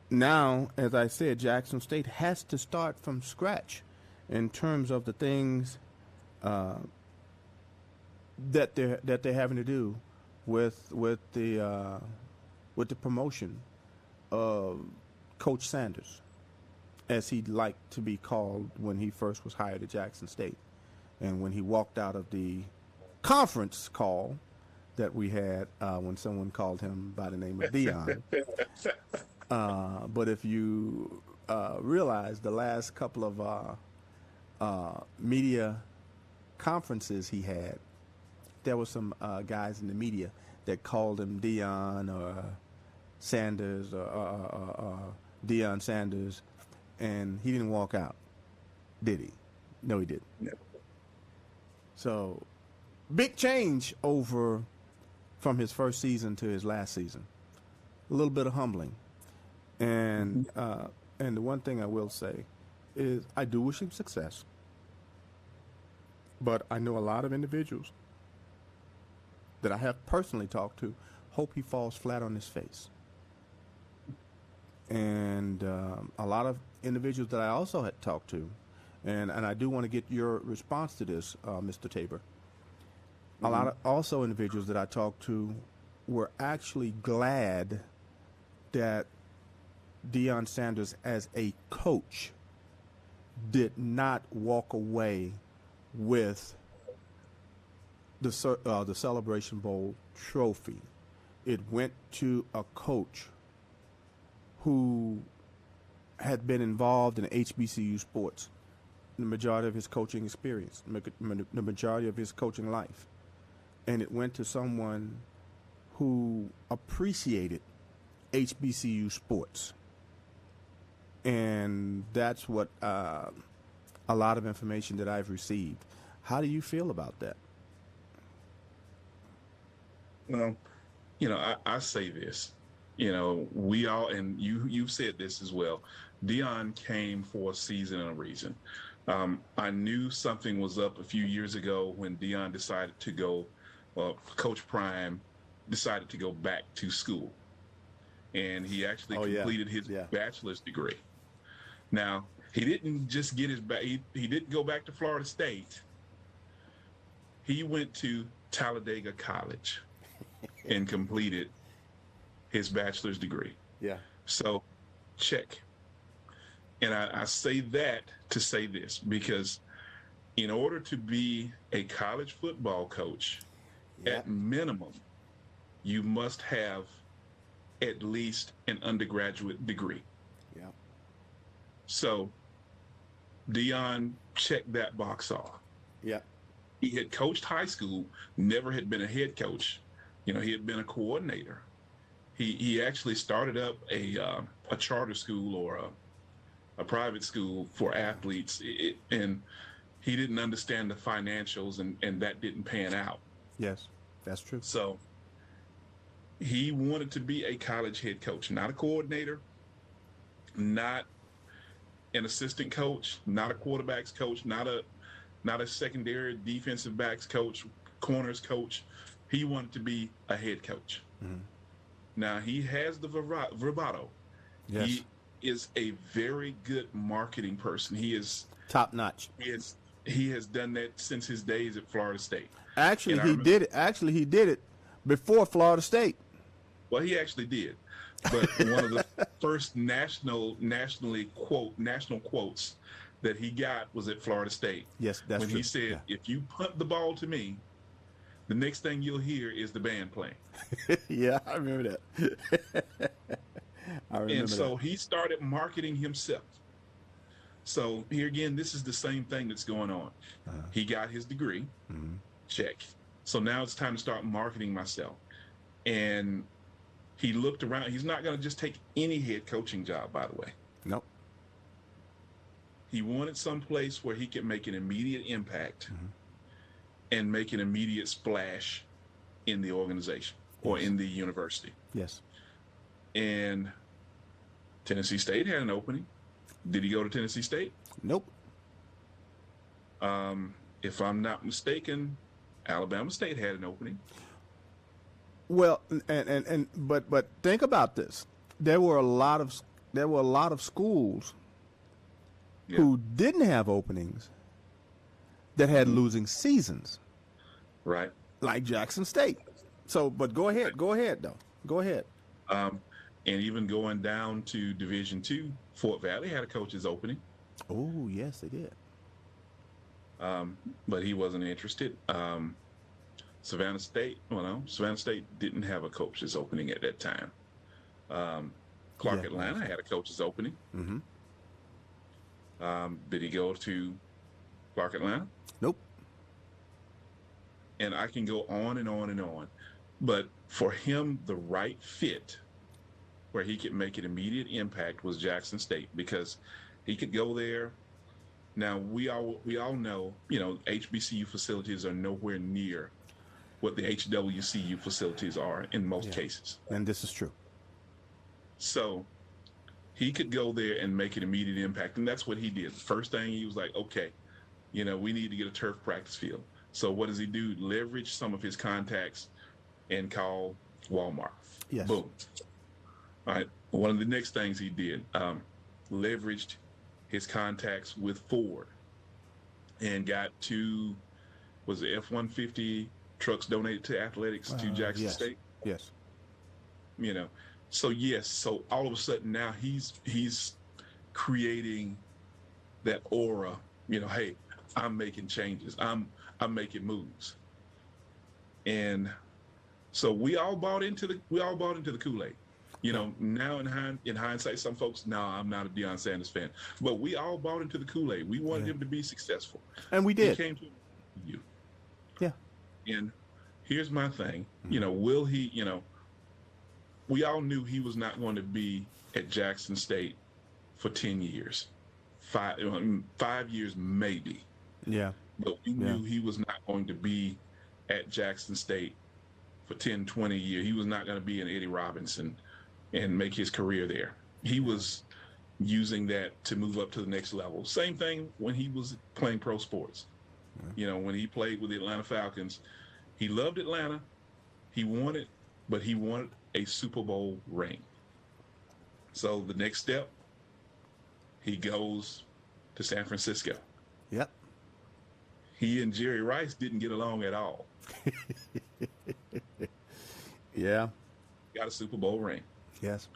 now, as I said, Jackson State has to start from scratch in terms of the things that they're having to do with the promotion of Coach Sanders, as he'd like to be called when he first was hired at Jackson State, and when he walked out of the conference call that we had when someone called him by the name of Dion. But if you realize the last couple of media conferences he had, there were some guys in the media that called him Dion or Sanders or Deion Sanders, and he didn't walk out, did he? No, he didn't.
No.
So, big change over from his first season to his last season. A little bit of humbling. And the one thing I will say is I do wish him success. But I know a lot of individuals that I have personally talked to hope he falls flat on his face. And a lot of individuals that I also had talked to, and I do want to get your response to this, Mr. Tabor. A lot of also individuals that I talked to were actually glad that Deion Sanders as a coach did not walk away with the Celebration Bowl trophy. It went to a coach who had been involved in HBCU sports the majority of his coaching experience, the majority of his coaching life. And it went to someone who appreciated HBCU sports. And that's what a lot of information that I've received. How do you feel about that?
Well, I say this. We all, and you've said this as well. Deion came for a season and a reason. I knew something was up a few years ago when Deion decided to go, Coach Prime decided to go back to school. And he actually completed his bachelor's degree. Now, he didn't just get he didn't go back to Florida State. He went to Talladega College and completed his bachelor's degree.
Yeah.
So, check. And I say that to say this, because in order to be a college football coach, at minimum, you must have at least an undergraduate degree.
Yeah.
So, Deion checked that box off.
Yeah.
He had coached high school, never had been a head coach. He had been a coordinator. He actually started up a charter school or a private school for athletes, and he didn't understand the financials, and that didn't pan out.
Yes, that's true.
So he wanted to be a college head coach, not a coordinator, not an assistant coach, not a quarterback's coach, not a secondary defensive backs coach, corners coach. He wanted to be a head coach. Mm-hmm. Now, he has the bravado.
Yes.
He is a very good marketing person. He is
top notch.
He has done that since his days at Florida State.
Actually, he did it before Florida State.
Well, he actually did. But one of the first national quotes that he got was at Florida State.
Yes, that's
when
true.
He said, "If you punt the ball to me, the next thing you'll hear is the band playing."
Yeah, I remember that.
And so he started marketing himself. So here again, this is the same thing that's going on. He got his degree, check. So now it's time to start marketing myself. And He looked around. He's not going to just take any head coaching job, by the way.
Nope.
He wanted some place where he could make an immediate impact and make an immediate splash in the organization or in the university.
Yes.
And Tennessee State had an opening. Did he go to Tennessee State?
Nope.
If I'm not mistaken, Alabama State had an opening.
Well, but think about this. There were a lot of schools who didn't have openings that had losing seasons.
Right.
Like Jackson State. So, but go ahead though. Go ahead.
And even going down to Division II, Fort Valley had a coach's opening.
Oh, yes, they did.
But he wasn't interested. Savannah State didn't have a coach's opening at that time. Clark Atlanta had a coach's opening.
Mm-hmm.
Did he go to Clark Atlanta?
Nope.
And I can go on and on and on. But for him, the right fit where he could make an immediate impact was Jackson State, because he could go there. Now, we all know, HBCU facilities are nowhere near what the HWCU facilities are in most cases.
And this is true.
So he could go there and make an immediate impact. And that's what he did. The first thing he was like, okay, we need to get a turf practice field. So what does he do? Leverage some of his contacts and call Walmart.
Yes.
Boom. All right. One of the next things he did, leveraged his contacts with Ford and got two, was it F-150 trucks donated to athletics to Jackson State?
Yes.
So all of a sudden now he's creating that aura, hey, I'm making changes. I'm making moves. And so we all bought into the Kool-Aid. Now in hindsight, some folks, no, I'm not a Deion Sanders fan, but we all bought into the Kool-Aid. We wanted him to be successful.
And we did.
He came to you.
Yeah.
And here's my thing, will he, we all knew he was not going to be at Jackson State for 10 years, 5 years maybe.
Yeah.
But we knew he was not going to be at Jackson State for 10, 20 years. He was not going to be an Eddie Robinson and make his career there. He was using that to move up to the next level. Same thing when he was playing pro sports. When he played with the Atlanta Falcons, he loved Atlanta. He wanted a Super Bowl ring. So the next step, he goes to San Francisco.
Yep.
He and Jerry Rice didn't get along at all.
Yeah.
Got a Super Bowl ring.
Yes.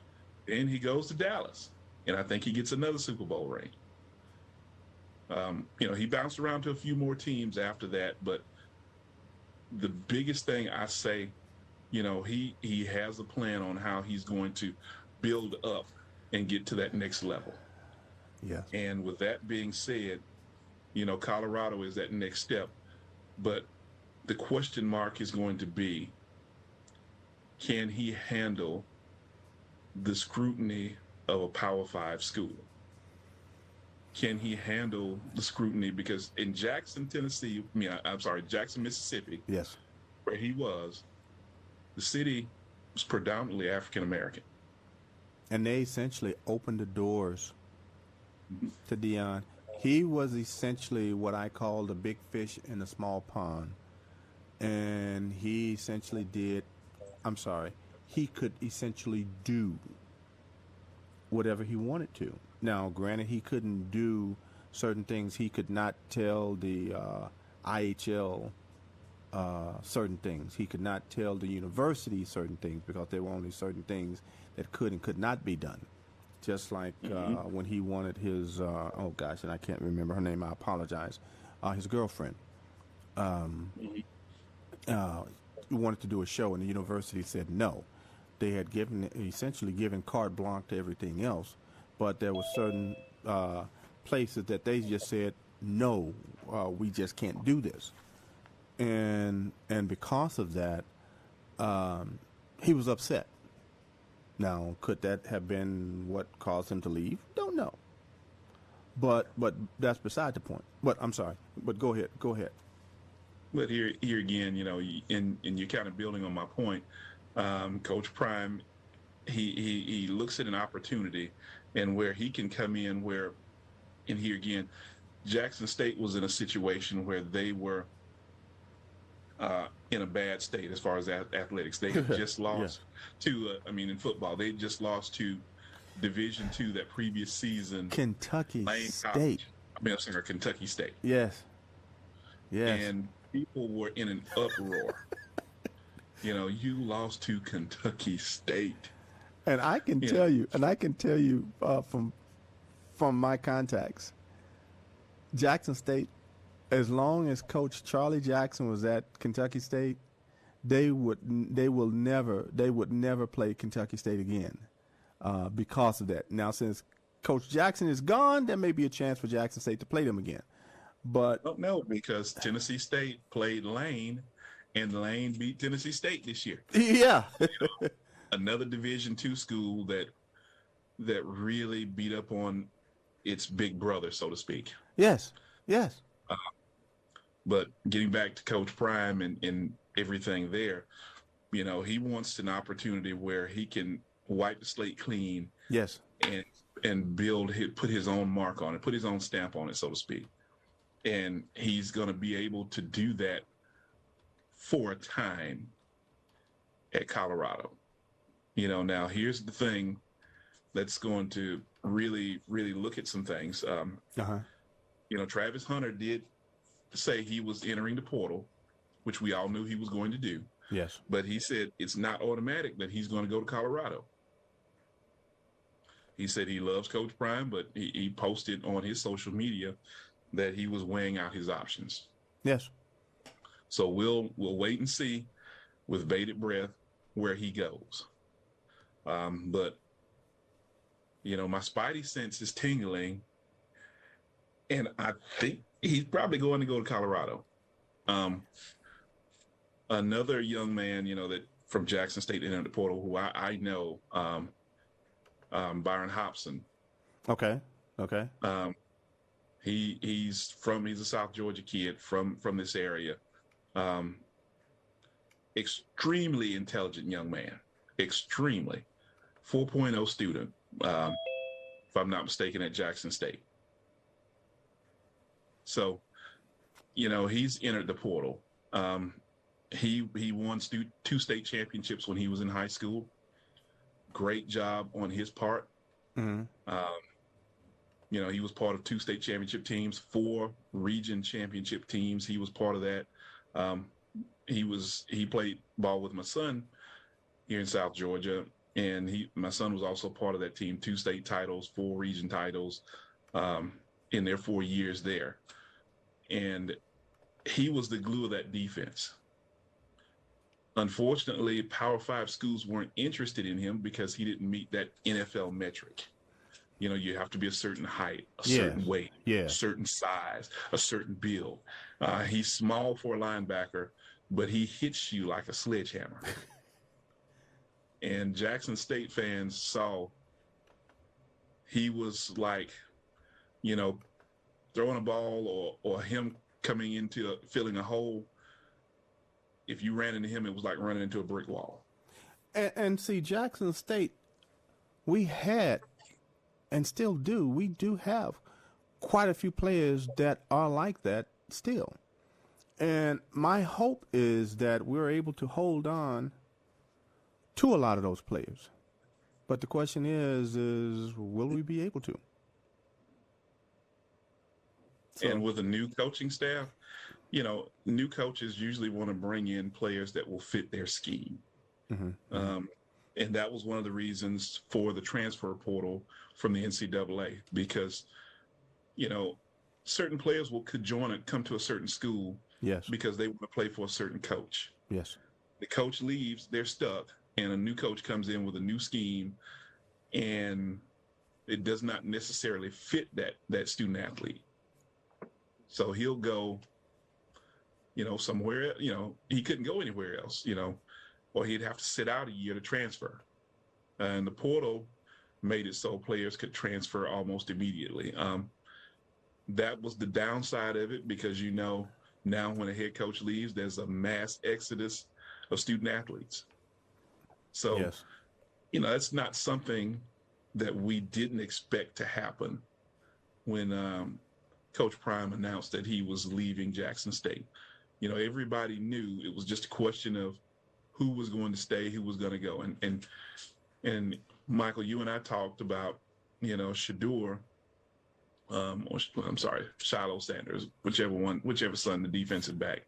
Then he goes to Dallas, and I think he gets another Super Bowl ring. He bounced around to a few more teams after that, but the biggest thing I say, he has a plan on how he's going to build up and get to that next level.
Yes.
And with that being said, Colorado is that next step, but the question mark is going to be, can he handle the scrutiny of a Power 5 school? Can he handle the scrutiny? Because in Jackson, Jackson, Mississippi,
yes,
where he was, the city was predominantly African American.
And they essentially opened the doors to Deion. He was essentially what I call the big fish in a small pond. And he essentially he could essentially do whatever he wanted to. Now, granted, he couldn't do certain things. He could not tell the IHL certain things. He could not tell the university certain things because there were only certain things that could and could not be done. Just like when he wanted his, and I can't remember her name, I apologize, his girlfriend. He wanted to do a show, and the university said no. They had essentially given carte blanche to everything else, but there were certain places that they just said, no, we just can't do this. And because of that, he was upset. Now, could that have been what caused him to leave? Don't know. But that's beside the point. But I'm sorry. But go ahead. Go ahead.
But here again, and you're kind of building on my point. Coach Prime, he looks at an opportunity, and where he can come in. And here again, Jackson State was in a situation where they were in a bad state as far as athletics. They had just lost to, in football, they just lost to Division II that previous season.
Kentucky State.
I'm sorry, Kentucky State.
Yes. Yes.
And people were in an uproar. You lost to Kentucky State.
And I can tell you, from my contacts, Jackson State, as long as Coach Charlie Jackson was at Kentucky State, they would never play Kentucky State again because of that. Now, since Coach Jackson is gone, there may be a chance for Jackson State to play them again. But
no, because Tennessee State played Lane, and Lane beat Tennessee State this year.
Yeah.
Another Division II school that really beat up on its big brother, so to speak.
Yes. Yes.
But getting back to Coach Prime and everything there, he wants an opportunity where he can wipe the slate clean.
Yes.
And put his own mark on it, put his own stamp on it, so to speak. And he's going to be able to do that for a time at Colorado. Now here's the thing that's going to really, really look at some things. Travis Hunter did say he was entering the portal, which we all knew he was going to do.
Yes.
But he said it's not automatic that he's going to go to Colorado. He said he loves Coach Prime, but he posted on his social media that he was weighing out his options.
Yes.
So we'll wait and see with bated breath where he goes. But my spidey sense is tingling, and I think he's probably going to go to Colorado. Another young man, that from Jackson State entered the portal, who I know, Byron Hobson.
Okay.
He's a South Georgia kid from this area. Extremely intelligent young man. Extremely. 4.0 student, if I'm not mistaken, at Jackson State. So, he's entered the portal. He won 2 state championships when he was in high school. Great job on his part.
Mm-hmm.
He was part of 2 state championship teams, 4 region championship teams. He was part of that. He played ball with my son here in South Georgia, and my son was also part of that team. 2 state titles, 4 region titles in their 4 years there. And he was the glue of that defense. Unfortunately, Power 5 schools weren't interested in him because he didn't meet that NFL metric. You have to be a certain height, a certain weight, a certain size, a certain build. He's small for a linebacker, but he hits you like a sledgehammer. And Jackson State fans saw he was like, throwing a ball or him coming into filling a hole. If you ran into him, it was like running into a brick wall.
And see, Jackson State, we had and still do. We do have quite a few players that are like that still. And my hope is that we're able to hold on to a lot of those players. But the question is will we be able to?
And with a new coaching staff, new coaches usually want to bring in players that will fit their scheme. Mm-hmm. And that was one of the reasons for the transfer portal from the NCAA, because, certain players could join and come to a certain school.
Yes.
Because they want to play for a certain coach.
Yes.
The coach leaves, they're stuck, and a new coach comes in with a new scheme, and it does not necessarily fit that student athlete. So he'll go, somewhere, he couldn't go anywhere else, or he'd have to sit out a year to transfer. and the portal made it so players could transfer almost immediately. That was the downside of it, because now when a head coach leaves, there's a mass exodus of student athletes. So,
Yes.
That's not something that we didn't expect to happen when Coach Prime announced that he was leaving Jackson State. Everybody knew it was just a question of who was going to stay, who was going to go. And Michael, you and I talked about, Shador, Shiloh Sanders, whichever son, the defensive back.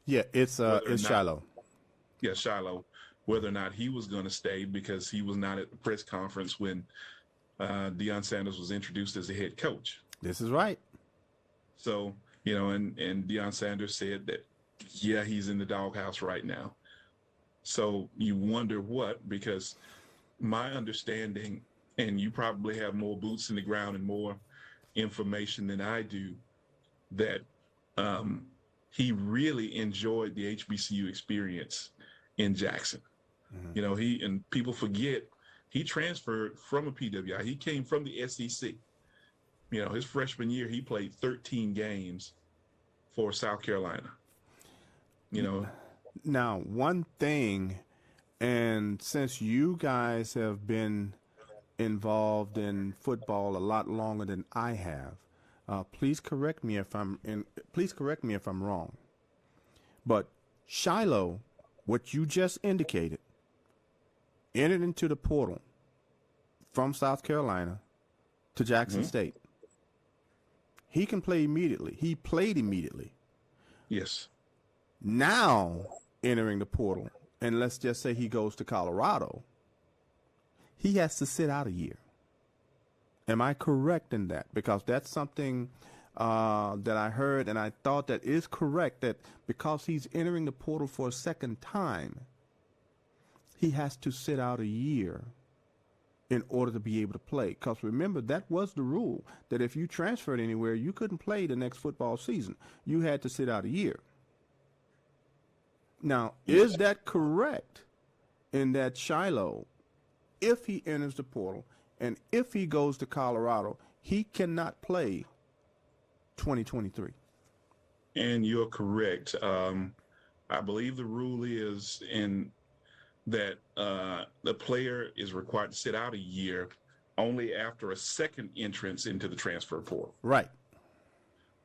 Yeah, it's Shiloh.
Yeah, Shiloh, whether or not he was going to stay, because he was not at the press conference when Deion Sanders was introduced as a head coach.
This is right.
So, and Deion Sanders said that, yeah, he's in the doghouse right now. So you wonder what, because my understanding, and you probably have more boots in the ground and more information than I do, that he really enjoyed the HBCU experience in Jackson. Mm-hmm. And people forget, he transferred from a PWI. He came from the SEC. His freshman year, he played 13 games for South Carolina.
Now, one thing, and since you guys have been involved in football a lot longer than I have, please correct me if I'm wrong. But Shiloh, what you just indicated, entered into the portal from South Carolina to Jackson
Mm-hmm.
State. He can play immediately. He played immediately.
Yes.
Now entering the portal, and let's just say he goes to Colorado, he has to sit out a year. Am I correct in that? Because that's something that I heard, and I thought that is correct, that because he's entering the portal for a second time, he has to sit out a year in order to be able to play. Because remember, that was the rule, that if you transferred anywhere, you couldn't play the next football season. You had to sit out a year. Now, is that correct in that Shiloh, if he enters the portal and if he goes to Colorado, he cannot play 2023?
And you're correct. I believe the rule is that the player is required to sit out a year only after a second entrance into the transfer portal.
Right.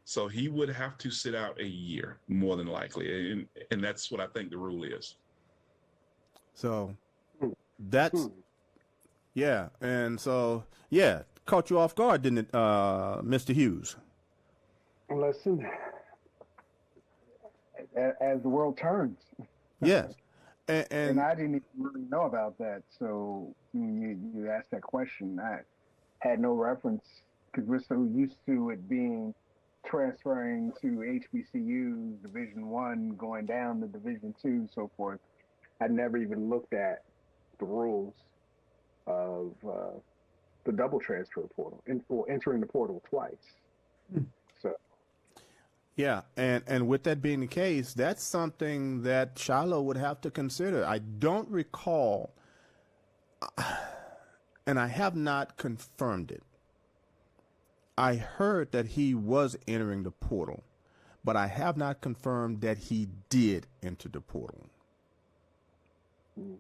So he would have to sit out a year, more than likely. And that's what I think the rule is.
So that's, yeah. And so, yeah, caught you off guard, didn't it, Mr. Hughes?
Listen, as the world turns.
Yes.
And I didn't even really know about that. So you asked that question. I had no reference, because we're so used to it being transferring to HBCUs, Division I, going down to Division II, so forth. I never even looked at the rules of the double transfer portal, or entering the portal twice. So.
Yeah, and with that being the case, that's something that Shiloh would have to consider. I don't recall, and I have not confirmed it. I heard that he was entering the portal, but I have not confirmed that he did enter the portal.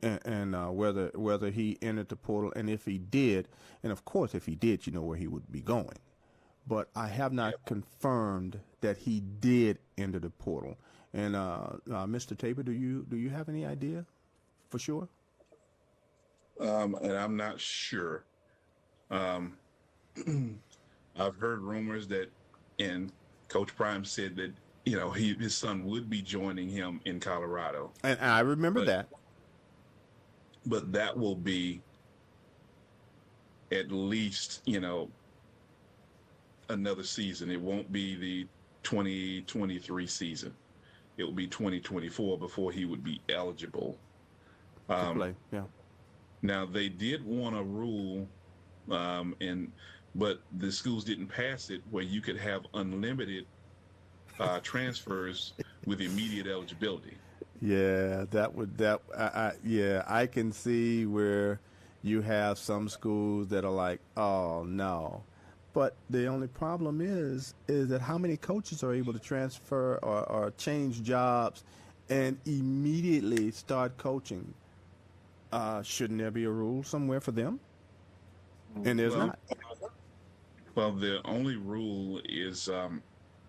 And whether he entered the portal, and if he did, and of course if he did, you know where he would be going. But I have not confirmed that he did enter the portal. And Mr. Tabor, do you have any idea for sure?
And I'm not sure. I've heard rumors that, and Coach Prime said that, his son would be joining him in Colorado.
And I remember that.
But that will be at least, another season. It won't be the 2023 season. It will be 2024 before he would be eligible
to play. Yeah.
Now, they did want a rule, but the schools didn't pass it, where you could have unlimited transfers with immediate eligibility.
Yeah, yeah, I can see where you have some schools that are like, oh no. But the only problem is that how many coaches are able to transfer or change jobs and immediately start coaching? Shouldn't there be a rule somewhere for them? And there's
Well,
not.
well, the only rule is,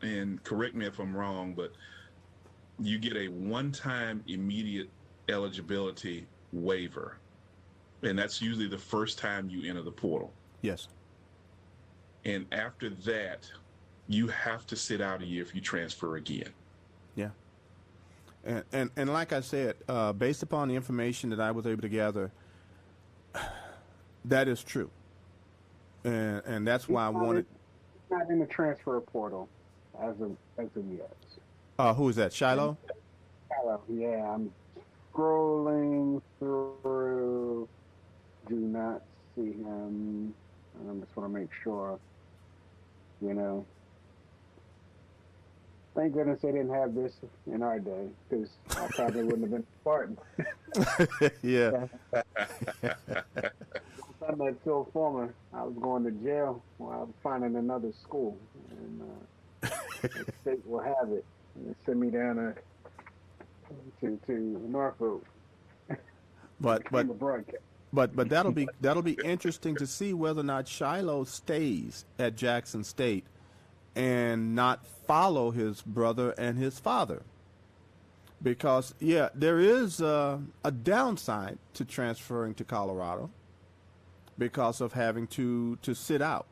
and correct me if I'm wrong, but you get a one-time immediate eligibility waiver, and that's usually the first time you enter the portal.
Yes.
And after that, you have to sit out a year if you transfer again.
Yeah. And like I said, based upon the information that I was able to gather, that is true. And that's why I wanted.
Not in the transfer portal as of yet.
Who is that? Shiloh?
Shiloh, yeah. I'm scrolling through. Do not see him. I just want to make sure. You know. Thank goodness they didn't have this in our day, because I probably wouldn't have been Spartan.
Yeah.
I met Phil Fulmer. I was going to jail while I was finding another school, and the state will have it. And they send me down to Norfolk.
But that'll be interesting to see whether or not Shiloh stays at Jackson State and not follow his brother and his father. Because, yeah, there is a downside to transferring to Colorado because of having to sit out.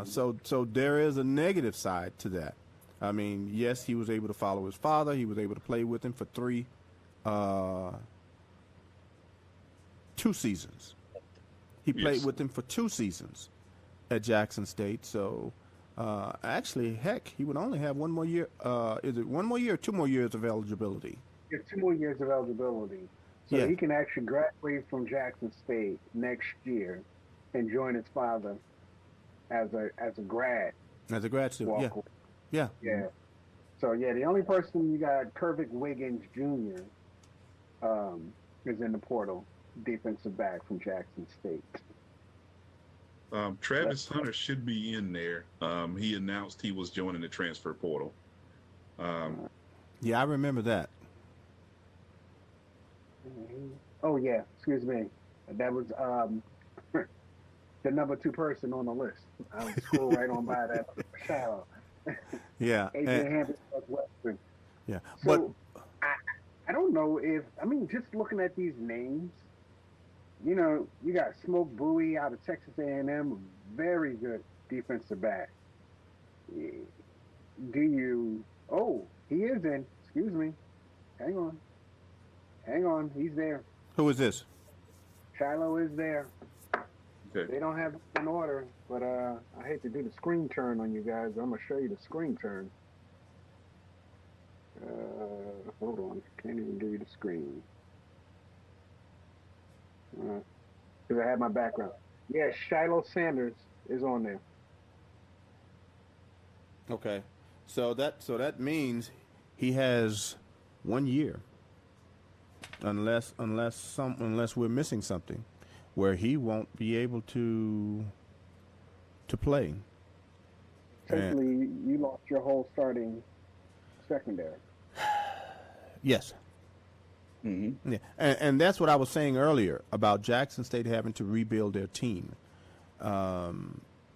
So there is a negative side to that. I mean, yes, he was able to follow his father. He was able to play with him for 2 seasons. He played with him for 2 seasons at Jackson State. So, actually, heck, he would only have 1 more year. Is it 1 more year or 2 more years of eligibility?
Yeah, 2 more years of eligibility. So
Yeah.
he can actually graduate from Jackson State next year and join his father as a grad.
As a grad student, yeah.
Walk-
Yeah.
Yeah. So, yeah, the only person you got, Kervick Wiggins Jr., is in the portal, defensive back from Jackson State.
Travis Hunter should be in there. He announced he was joining the transfer portal.
Yeah, I remember that.
Oh, yeah, excuse me. That was the number 2 person on the list. I'll scroll right on by that. Child.
Yeah.
Adrian Hampton, Northwestern.
Yeah.
So, I don't know if, I mean, just looking at these names, you know, you got Smoke Bowie out of Texas A&M, very good defensive back. He is in, excuse me. Hang on, he's there.
Who is this?
Shiloh is there.
Okay.
They don't have it in order, but I hate to do the screen turn on you guys. I'm going to show you the screen turn. Hold on. Can't even give you the screen. Because I have my background. Yeah, Shiloh Sanders is on there.
Okay. So that means he has 1 year. Unless we're missing something, where he won't be able to play.
Essentially, you lost your whole starting secondary.
Yes.
Mm-hmm.
Yeah, and that's what I was saying earlier about Jackson State having to rebuild their team.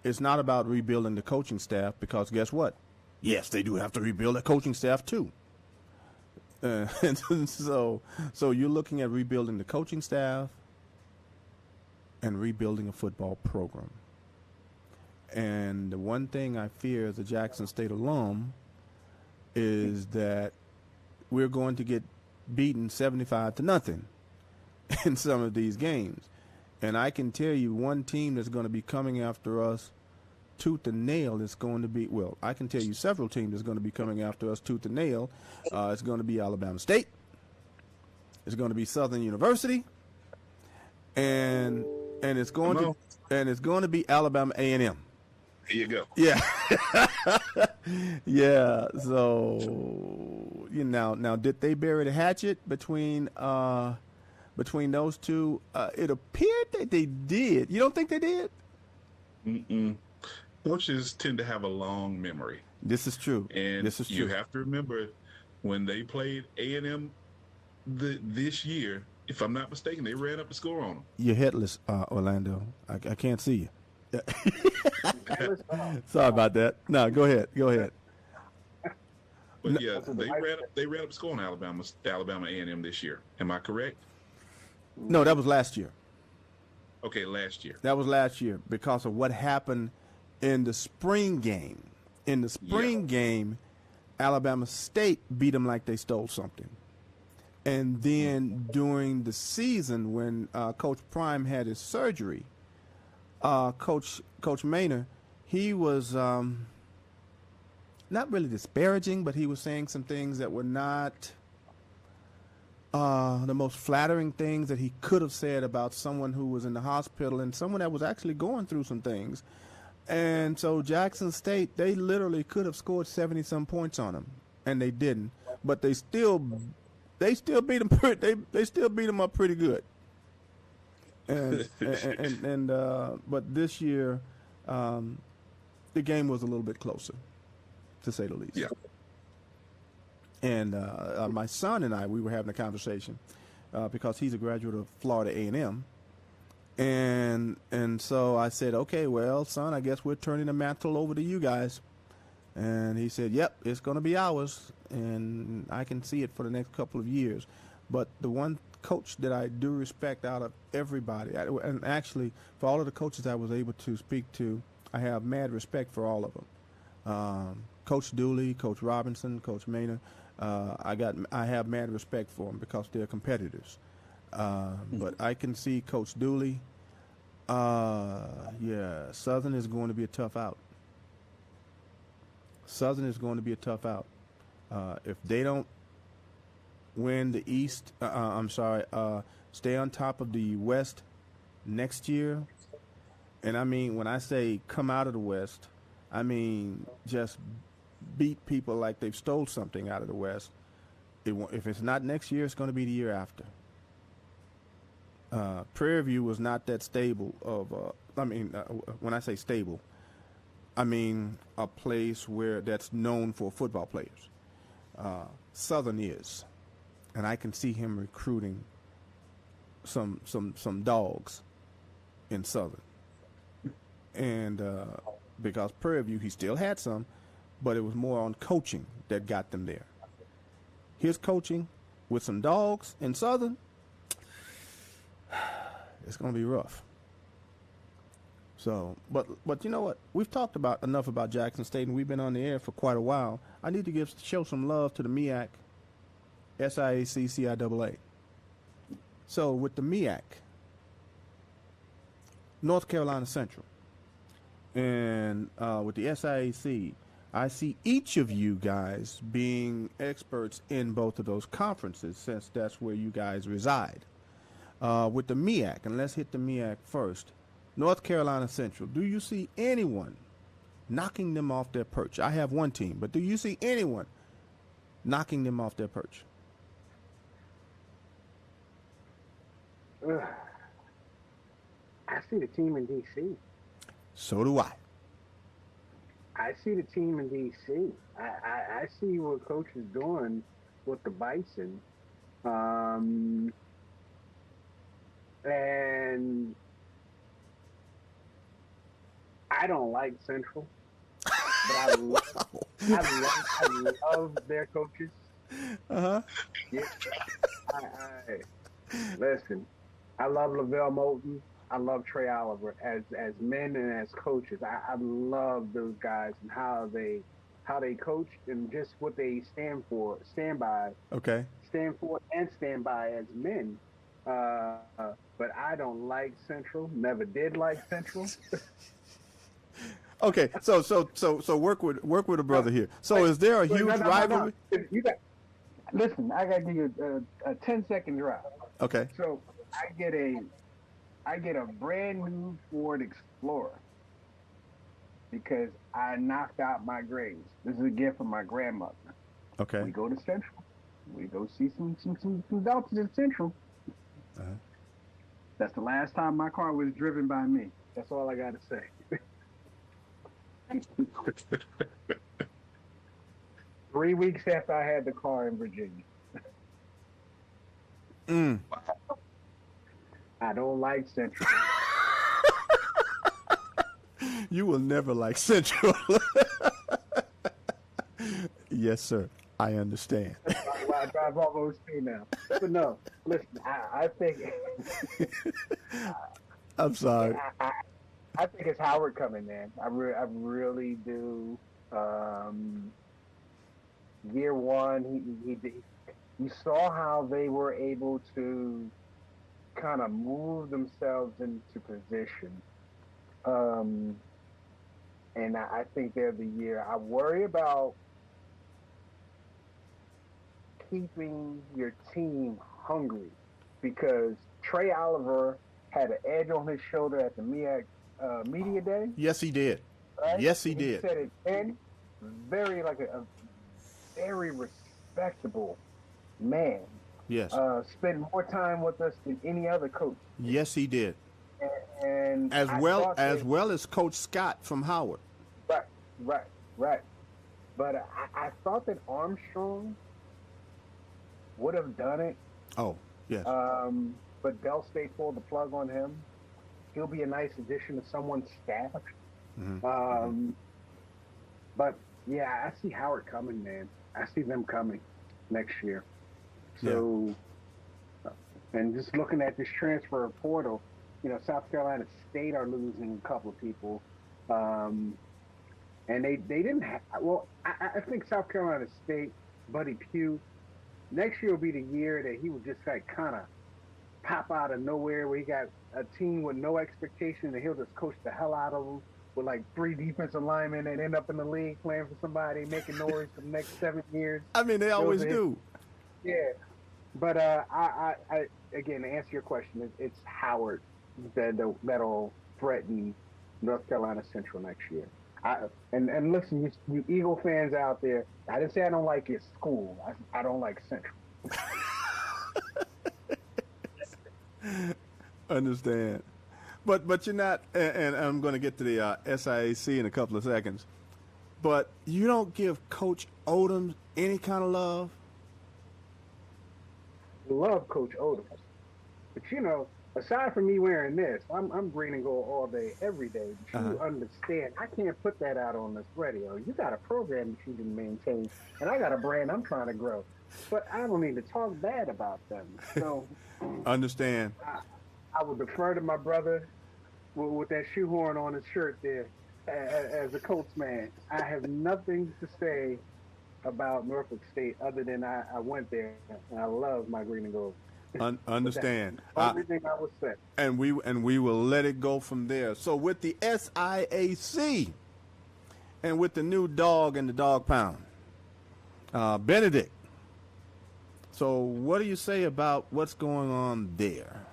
It's not about rebuilding the coaching staff, because guess what? Yes, they do have to rebuild their coaching staff too. And so you're looking at rebuilding the coaching staff and rebuilding a football program. And the one thing I fear as a Jackson State alum is that we're going to get beaten 75-0 in some of these games. And I can tell you one team that's going to be coming after us tooth and nail is going to be, well, I can tell you several teams that's going to be coming after us tooth and nail. It's going to be Alabama State. It's going to be Southern University. And it's going to be Alabama A&M.
There you go.
Yeah. Yeah. So, now did they bury the hatchet between those two? It appeared that they did. You don't think they did?
Mm-mm. Coaches tend to have a long memory.
This is true.
And
this is true.
You have to remember when they played A&M this year, if I'm not mistaken, they ran up the score on them.
You're headless, Orlando. I can't see you. Sorry about that. No, go ahead.
But yeah, they ran up the score on Alabama A&M this year. Am I correct?
No, that was last year.
Okay, last year.
That was last year because of what happened in the spring game. In the spring game, Alabama State beat them like they stole something. And then during the season when Coach Prime had his surgery, Coach Maynor, he was not really disparaging, but he was saying some things that were not the most flattering things that he could have said about someone who was in the hospital and someone that was actually going through some things. And so Jackson State, they literally could have scored 70-some points on them, and they didn't. But they still beat them. They still beat them up pretty good. And but this year, the game was a little bit closer, to say the least.
Yeah.
And my son and I, we were having a conversation because he's a graduate of Florida A&M. And so I said, okay, well, son, I guess we're turning the mantle over to you guys. And he said, yep, it's going to be ours. And I can see it for the next couple of years. But the one coach that I do respect out of everybody, and actually for all of the coaches I was able to speak to, I have mad respect for all of them. Coach Dooley, Coach Robinson, Coach Maynor, I have mad respect for them because they're competitors. But I can see Coach Dooley. Southern is going to be a tough out. If they don't win the East, stay on top of the West next year, and I mean when I say come out of the West, I mean just beat people like they've stole something out of the West. If it's not next year, it's going to be the year after. Prairie View was not that stable when I say stable, I mean a place that's known for football players. Southern is, and I can see him recruiting some dogs in Southern. And because Prairie View, he still had some, but it was more on coaching that got them there. His coaching with some dogs in Southern, it's going to be rough. So, but you know what? We've talked about enough about Jackson State, and we've been on the air for quite a while. I need to show some love to the MEAC, SIAC, CIAA. So with the MEAC, North Carolina Central, and with the SIAC, I see each of you guys being experts in both of those conferences since that's where you guys reside. With the MEAC, and let's hit the MEAC first. North Carolina Central, do you see anyone knocking them off their perch? I have one team, but do you see anyone knocking them off their perch?
I see the team in D.C.
So do I.
I see the team in D.C. I see what Coach is doing with the Bison. And I don't like Central, but I love their coaches.
Uh-huh.
Yeah. Listen, I love Lavelle Moulton. I love Trey Oliver as men and as coaches. I love those guys and how they coach and just what they stand by.
Okay.
Stand for and stand by as men. But I don't like Central. Never did like Central.
Okay, so work with a brother here. So is there a huge rivalry?
No. Listen, I gotta give you a 10-second drive.
Okay.
So I get a brand new Ford Explorer because I knocked out my grades. This is a gift from my grandmother.
Okay.
We go to Central. We go see some Deltas in Central.
Uh-huh.
That's the last time my car was driven by me. That's all I got to say. 3 weeks after I had the car in Virginia.
Mm.
I don't like Central.
You will never like Central. Yes, sir. I understand.
I drive all those two now. But no, listen, I think
I'm sorry.
I think it's Howard coming, man. I really do. Year one, you saw how they were able to kind of move themselves into position. And I think they're the year. I worry about keeping your team hungry because Trey Oliver had an edge on his shoulder at the media day.
Yes, he did.
Right?
Yes, he did.
He said it then. Very like a very respectable man.
Yes.
Spent more time with us than any other coach.
Yes, he did.
And
as well as Coach Scott from Howard.
Right. But I thought that Armstrong would have done it.
Oh, yes.
But Bell-State pulled the plug on him. He'll be a nice addition to someone's staff.
Mm-hmm.
But yeah, I see Howard coming, man. I see them coming next year. So, and just looking at this transfer portal, South Carolina State are losing a couple of people. And they didn't have, I think South Carolina State, Buddy Pugh, next year will be the year that he will just kind of pop out of nowhere where he got a team with no expectation and he'll just coach the hell out of them with like 3 defensive linemen and end up in the league playing for somebody, making noise for the next 7 years.
I mean, they always do.
Yeah. But I again, to answer your question, it's Howard that'll threaten North Carolina Central next year. And listen, you Eagle fans out there, I didn't say I don't like your school. I don't like Central.
Understand. But you're not, and I'm going to get to the SIAC in a couple of seconds, but you don't give Coach Odom any kind of love?
Love Coach Odom. But, aside from me wearing this, I'm green and gold all day, every day. But you understand, I can't put that out on this radio. You got a program that you can maintain, and I got a brand I'm trying to grow. But I don't need to talk bad about them. So
understand.
I would defer to my brother with that shoehorn on his shirt there as a Colts man. I have nothing to say about Norfolk State other than I went there and I love my green and gold.
Understand.
Everything I was said.
And we will let it go from there. So with the SIAC and with the new dog and the dog pound, Benedict. So what do you say about what's going on there?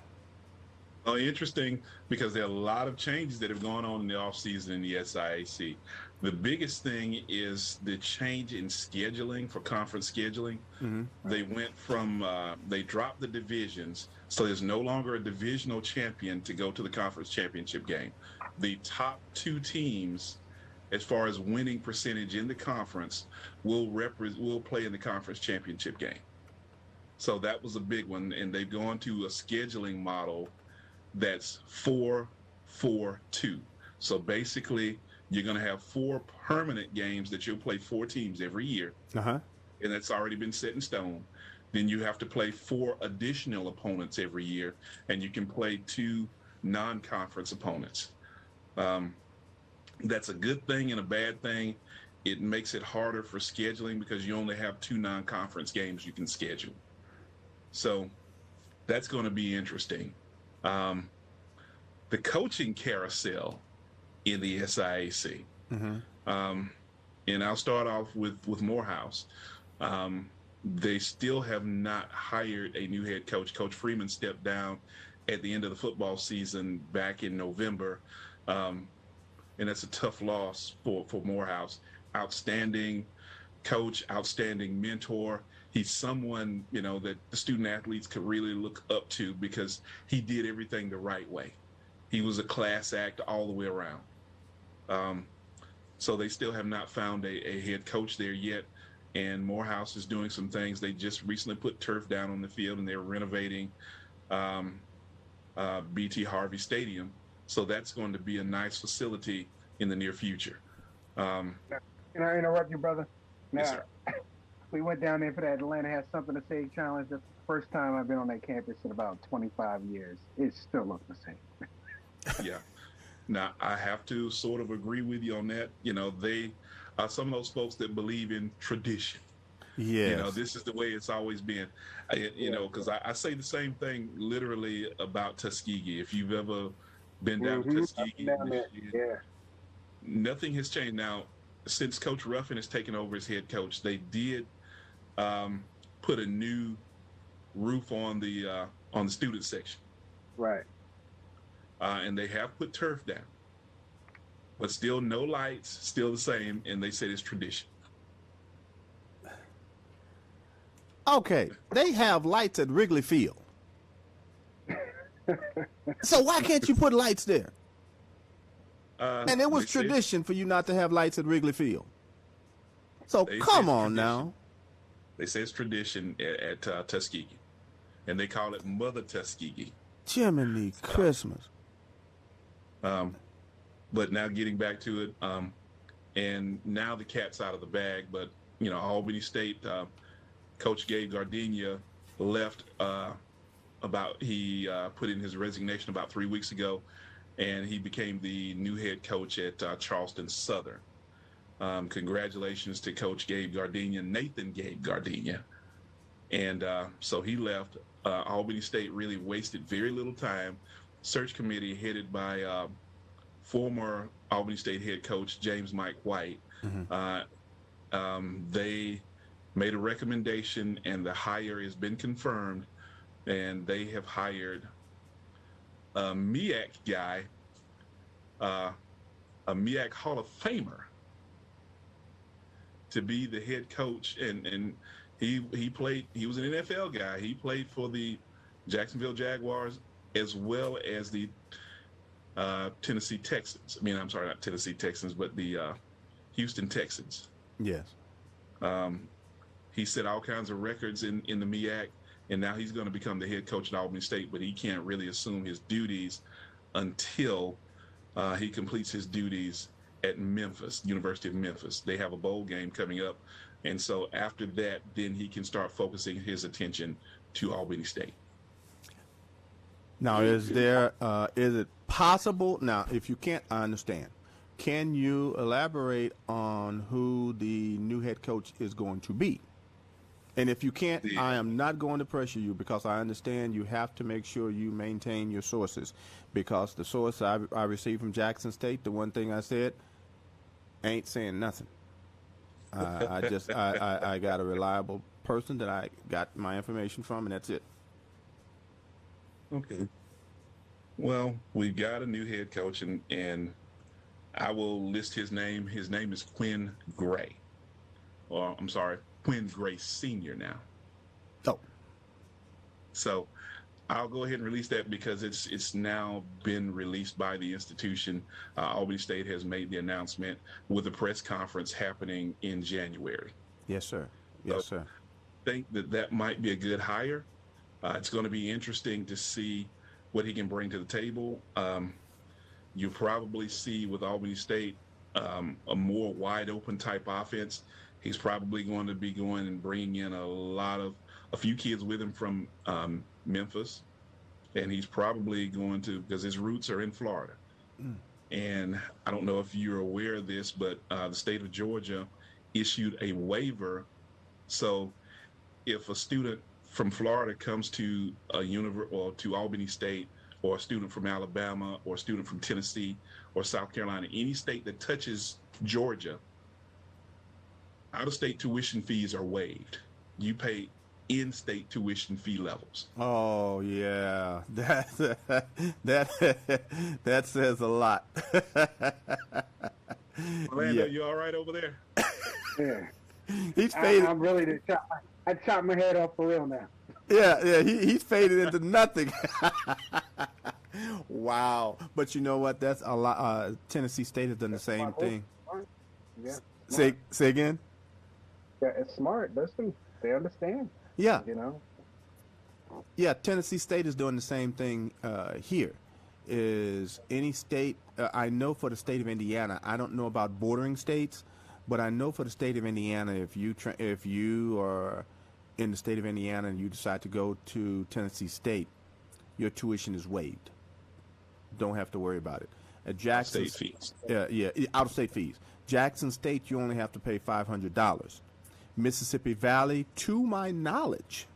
Oh, interesting, because there are a lot of changes that have gone on in the offseason in the SIAC. The biggest thing is the change in scheduling for conference scheduling. Mm-hmm. They went from, they dropped the divisions, so there's no longer a divisional champion to go to the conference championship game. The top 2 teams, as far as winning percentage in the conference, will play in the conference championship game. So that was a big one, and they've gone to a scheduling model that's 4-4-2. So basically, you're going to have 4 permanent games that you'll play 4 teams every year. And that's already been set in stone. Then you have to play 4 additional opponents every year, and you can play 2 non-conference opponents. That's a good thing and a bad thing. It makes it harder for scheduling because you only have 2 non-conference games you can schedule. So that's going to be interesting. The coaching carousel in the SIAC. And I'll start off with Morehouse. They still have not hired a new head coach. Coach Freeman stepped down at the end of the football season back in November. And that's a tough loss for Morehouse. Outstanding coach, outstanding mentor. He's someone, that the student athletes could really look up to because he did everything the right way. He was a class act all the way around. So they still have not found a head coach there yet. And Morehouse is doing some things. They just recently put turf down on the field, and they're renovating B.T. Harvey Stadium. So that's going to be a nice facility in the near future.
Can I interrupt you, brother? Now,
yes, sir.
We went down there for that Atlanta Has Something to Say challenge. That's the first time I've been on that campus in about 25 years. It still looks the same.
Yeah. Now, I have to sort of agree with you on that. They are some of those folks that believe in tradition.
Yes.
This is the way it's always been. Because I say the same thing literally about Tuskegee. If you've ever been down to Tuskegee,
Yeah.
Nothing has changed. Now, since Coach Ruffin has taken over as head coach, they did put a new roof on the student section.
Right.
And they have put turf down, but still no lights, still the same, and they said it's tradition.
Okay, they have lights at Wrigley Field. So why can't you put lights there? And it was tradition for you not to have lights at Wrigley Field. So come on now.
They say it's tradition at Tuskegee, and they call it Mother Tuskegee.
Jiminy Christmas.
But now getting back to it, and now the cat's out of the bag. But Albany State coach Gabe Gardenia left. He put in his resignation about 3 weeks ago, and he became the new head coach at Charleston Southern. Congratulations to Coach Gabe Gardenia, Nathan Gabe Gardenia. And so he left. Albany State really wasted very little time. Search committee headed by former Albany State head coach James Mike White. They made a recommendation, and the hire has been confirmed, and they have hired a MEAC guy, a MEAC Hall of Famer, to be the head coach. And he was an NFL guy. He played for the Jacksonville Jaguars as well as the Tennessee Texans. I'm sorry, not Tennessee Texans, but the Houston Texans.
Yes.
He set all kinds of records in the MEAC, and now he's going to become the head coach at Albany State, but he can't really assume his duties until he completes his duties at Memphis, University of Memphis. They have a bowl game coming up, and so after that, then he can start focusing his attention to Albany State.
Now, is it possible? Now, if you can't, I understand. Can you elaborate on who the new head coach is going to be? And if you can't, I am not going to pressure you, because I understand you have to make sure you maintain your sources, because the source I received from Jackson State, the one thing I said, ain't saying nothing. I got a reliable person that I got my information from, and that's it.
Okay. Well, we've got a new head coach, and I will list his name. His name is Quinn Gray. Or, I'm sorry, Quinn Gray Sr. now.
Oh.
So I'll go ahead and release that because it's now been released by the institution. Albany State has made the announcement with a press conference happening in January.
Yes, sir. Yes, sir.
I think that might be a good hire. It's going to be interesting to see what he can bring to the table. You probably see with Albany State a more wide open type offense. He's probably going to be going and bringing in a few kids with him from Memphis, and he's probably going to, because his roots are in Florida. And I don't know if you're aware of this, but the state of Georgia issued a waiver. So if a student from Florida comes to or to Albany State, or a student from Alabama, or a student from Tennessee or South Carolina, any state that touches Georgia, out-of-state tuition fees are waived. You pay in-state tuition fee levels.
Oh yeah, that says a lot.
Orlando, you all right over there?
Yeah.
He's faded.
I'm really to chop. I chop my head off for real now.
Yeah. He's faded into nothing. Wow. But you know what? That's a lot. Tennessee State has done the same thing.
Yeah.
Say again.
Yeah, it's smart. Listen, they understand.
Yeah.
You know.
Yeah. Tennessee State is doing the same thing here. Is any state? I know for the state of Indiana. I don't know about bordering states, but I know for the state of Indiana, if you are in the state of Indiana and you decide to go to Tennessee State, your tuition is waived. Don't have to worry about it. At Jackson,
State fees.
Out of state fees. Jackson State, you only have to pay $500. Mississippi Valley, to my knowledge,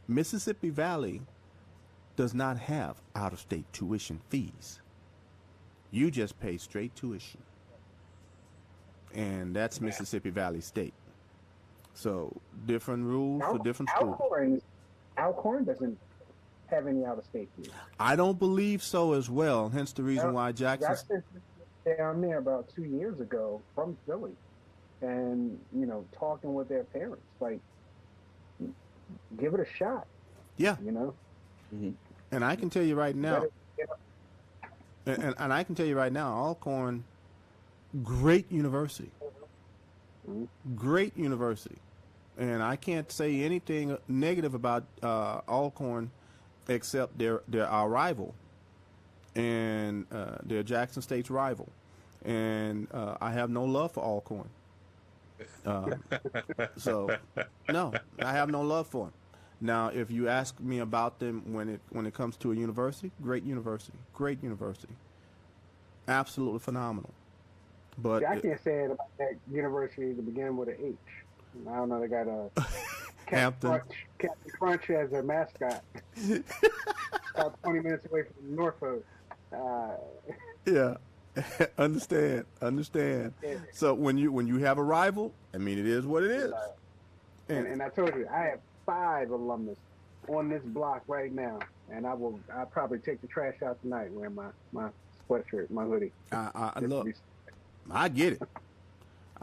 Mississippi Valley does not have out-of-state tuition fees. You just pay straight tuition. And that's Mississippi Valley State. So different rules for different schools.
Alcorn doesn't have any out-of-state fees.
I don't believe so as well. Hence the reason why Jackson
down there about 2 years ago from Philly, and talking with their parents, like, give it a shot.
Yeah.
Mm-hmm.
And I can tell you right now, and I can tell you right now, Alcorn, great university.
Mm-hmm.
Great university. And I can't say anything negative about Alcorn except they're our rival. And they're Jackson State's rival. And I have no love for Alcorn. So, no, I have no love for them. Now, if you ask me about them when it comes to a university, great university, absolutely phenomenal. But
I can't say it about that university to begin with an H. I don't know. They got a
Hampton.
Captain Crunch as a mascot. About 20 minutes away from Norfolk.
Yeah. Understand.
Yeah.
So when you have a rival, I mean, it is what it is.
And I told you, I have 5 alumnus on this block right now, and I'll probably take the trash out tonight wearing my sweatshirt, my hoodie.
Look, I get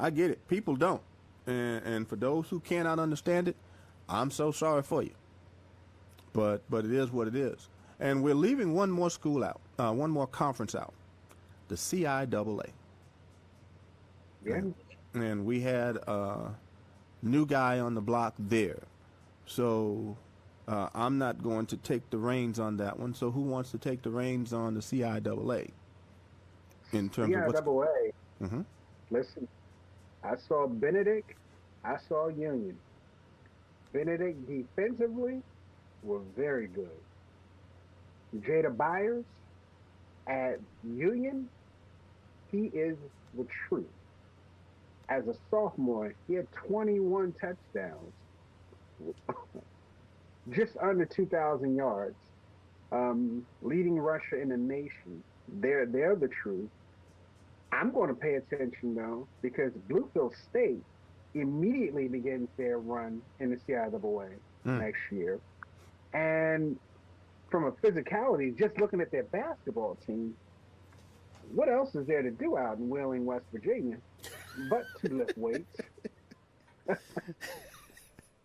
it. People don't, and for those who cannot understand it, I'm so sorry for you. But it is what it is, and we're leaving one more school out, one more conference out, the CIAA.
Yeah.
And we had a new guy on the block there. So I'm not going to take the reins on that one. So who wants to take the reins on the CIAA? In terms of what's...
CIAA. Mm-hmm. Listen, I saw Benedict. I saw Union. Benedict defensively were very good. Jada Byers at Union, he is the truth. As a sophomore, he had 21 touchdowns. Just under 2,000 yards, leading rusher in the nation. They're the truth. I'm going to pay attention, though, because Bluefield State immediately begins their run in the CIAA next year. And from a physicality, just looking at their basketball team, what else is there to do out in Wheeling, West Virginia, but to lift weights?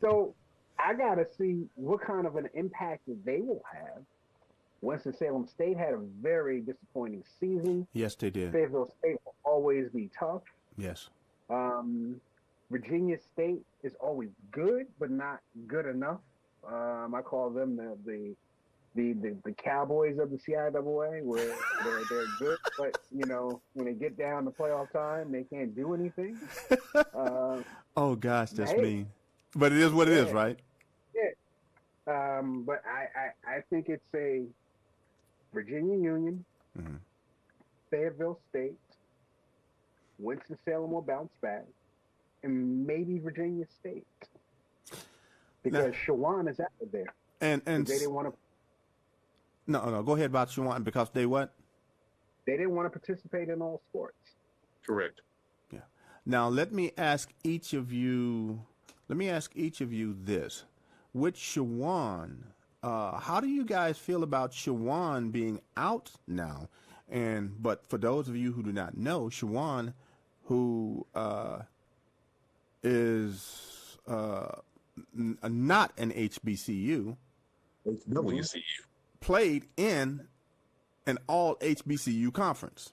So I got to see what kind of an impact that they will have. Winston-Salem State had a very disappointing season.
Yes, they did.
Fayetteville State will always be tough.
Yes.
Virginia State is always good, but not good enough. I call them the Cowboys of the CIAA, where they're good, but when they get down to playoff time, they can't do anything.
Oh gosh, that's mean. But it is what it is, right?
Yeah. But I think it's a Virginia Union, Fayetteville State, Winston-Salem will bounce back, and maybe Virginia State, because Shawan is out there,
and
they didn't want to.
No. Go ahead about Shawan, because they what?
They didn't want to participate in all sports.
Correct.
Yeah. Now let me ask each of you this: with Shawan, how do you guys feel about Shawan being out now? But for those of you who do not know, Shawan, who is not an HBCU,
HWCU.
played in an all HBCU conference.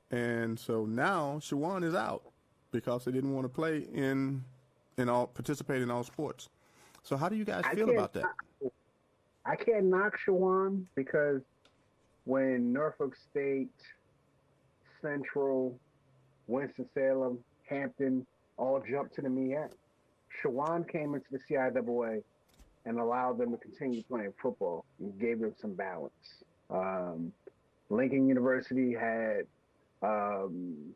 And so now Shawan is out because they didn't want to play participate in all sports. So how do you guys feel about that?
I can't knock Shawan because when Norfolk State, Central, Winston-Salem, Hampton all jumped to the MEAC, Shawan came into the CIAA and allowed them to continue playing football and gave them some balance. Lincoln University had an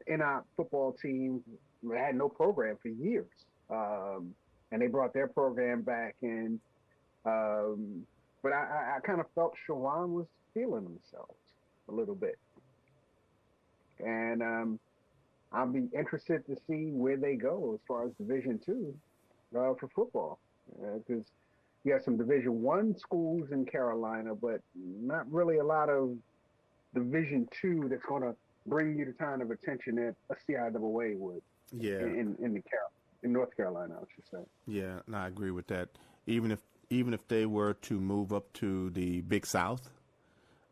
NOP football team that had no program for years. And they brought their program back in. But I kind of felt Shawan was feeling themselves a little bit. And I'll be interested to see where they go as far as Division II for football. Because you have some Division I schools in Carolina, but not really a lot of Division II that's going to bring you the kind of attention that a CIAA would.
Yeah.
In North Carolina, I should say.
Yeah, and I agree with that. Even if they were to move up to the Big South,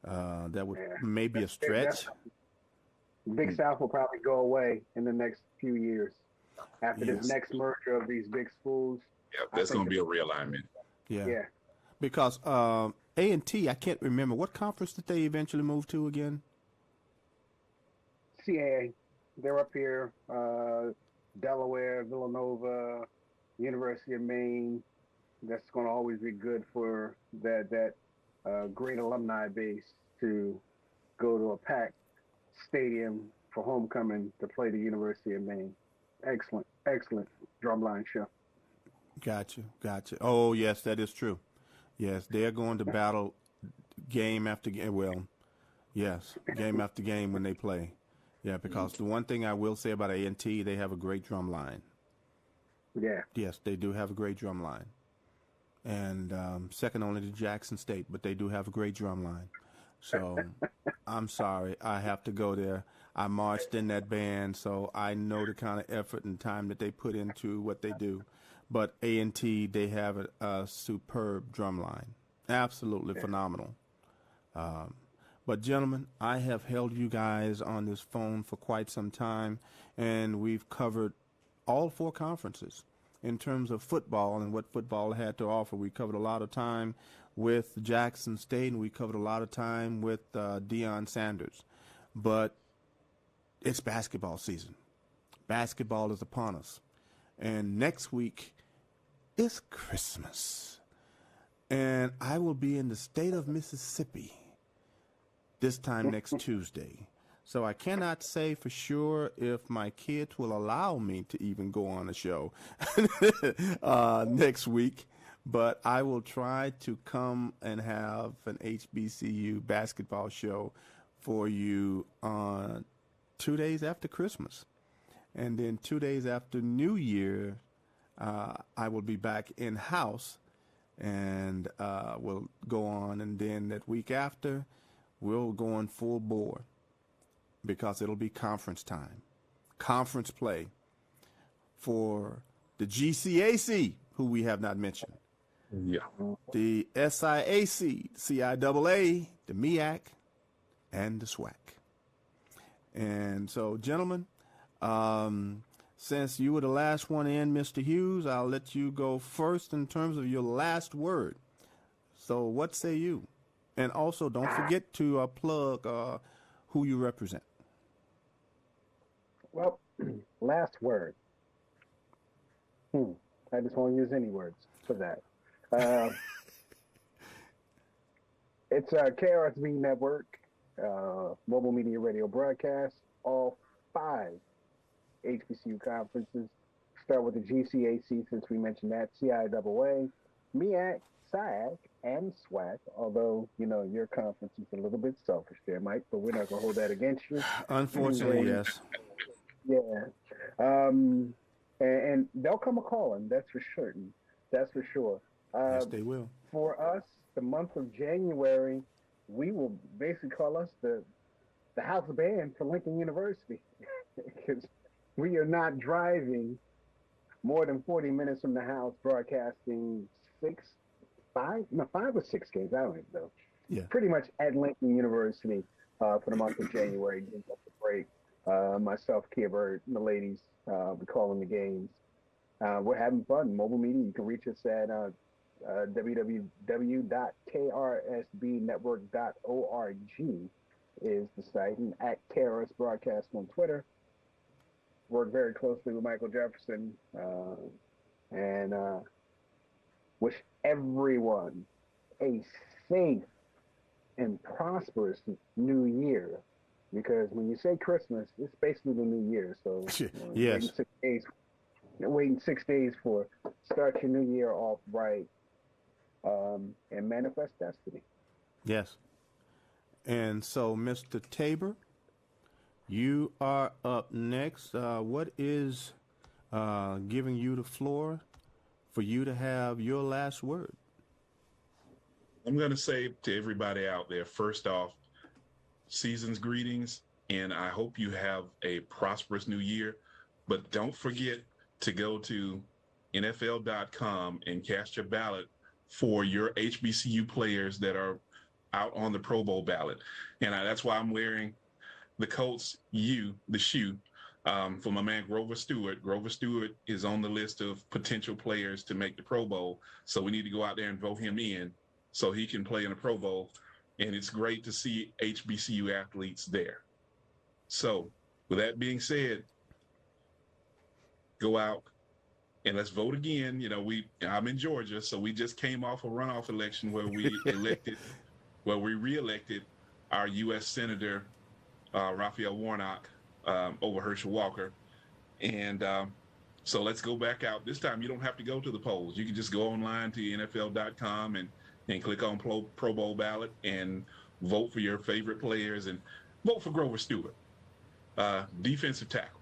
that would maybe a stretch.
Big South will probably go away in the next few years after this next merger of these big schools.
Yeah, that's going to be a realignment.
Yeah. Because A&T, I can't remember. What conference did they eventually move to again?
CAA. They're up here. Delaware, Villanova, University of Maine. That's going to always be good for that great alumni base to go to a packed stadium for homecoming to play the University of Maine. Excellent drumline show.
Gotcha. Oh, yes, that is true. Yes, they're going to battle game after game. Well, yes, game after game when they play. Yeah, because the one thing I will say about A&T, they have a great drum line.
Yeah.
Yes, they do have a great drum line. And second only to Jackson State, but they do have a great drum line. So I'm sorry, I have to go there. I marched in that band, so I know the kind of effort and time that they put into what they do. But A&T, they have a superb drum line. Absolutely phenomenal. But, gentlemen, I have held you guys on this phone for quite some time, and we've covered all four conferences in terms of football and what football had to offer. We covered a lot of time with Jackson State, and we covered a lot of time with Deion Sanders. But it's basketball season. Basketball is upon us. And next week is Christmas. And I will be in the state of Mississippi this time next Tuesday. So I cannot say for sure if my kids will allow me to even go on a show next week, but I will try to come and have an HBCU basketball show for you on 2 days after Christmas. And then 2 days after New Year, I will be back in-house and we'll go on. And then that week after, we'll go on full bore because it'll be conference time, conference play for the GCAC, who we have not mentioned.
Yeah.
The SIAC, CIAA, the MEAC, and the SWAC. And so, gentlemen, since you were the last one in, Mr. Hughes, I'll let you go first in terms of your last word. So what say you? And also, don't forget to plug who you represent.
Well, last word. I just won't use any words for that. It's KRSV Network, mobile media radio broadcast, all 5 HBCU conferences. Start with the GCAC, since we mentioned that, CIAA, MEAC, SIAC, and SWAC, although, your conference is a little bit selfish there, Mike, but we're not going to hold that against you.
Unfortunately, yes.
Yeah. And they'll come a-calling, that's for certain. That's for sure.
Yes, they will.
For us, the month of January, we will basically call us the the house band for Lincoln University because we are not driving more than 40 minutes from the house broadcasting five or six games. I don't even know.
Yeah.
Pretty much at Lincoln University for the month of January. Getting up the break. Myself, Kia Bird, and the ladies, we calling the games. We're having fun. Mobile media. You can reach us at www.krsbnetwork.org is the site, and at KRS Broadcast on Twitter. Work very closely with Michael Jefferson and wish everyone a safe and prosperous new year. Because when you say Christmas, it's basically the new year. So
yes.
waiting 6 days for start your new year off right and manifest destiny.
Yes. And so, Mr. Tabor, you are up next. What is giving you the floor for you to have your last word?
I'm going to say to everybody out there, first off, season's greetings, and I hope you have a prosperous new year. But don't forget to go to NFL.com and cast your ballot for your HBCU players that are out on the Pro Bowl ballot. And that's why I'm wearing the Colts the shoe, for my man Grover Stewart. Grover Stewart is on the list of potential players to make the Pro Bowl. So we need to go out there and vote him in so he can play in the Pro Bowl. And it's great to see HBCU athletes there. So with that being said, go out and let's vote again. I'm in Georgia, so we just came off a runoff election where we re-elected our U.S. Senator, Raphael Warnock, over Herschel Walker. And so let's go back out. This time you don't have to go to the polls. You can just go online to NFL.com and click on Pro Bowl ballot and vote for your favorite players and vote for Grover Stewart, defensive tackle.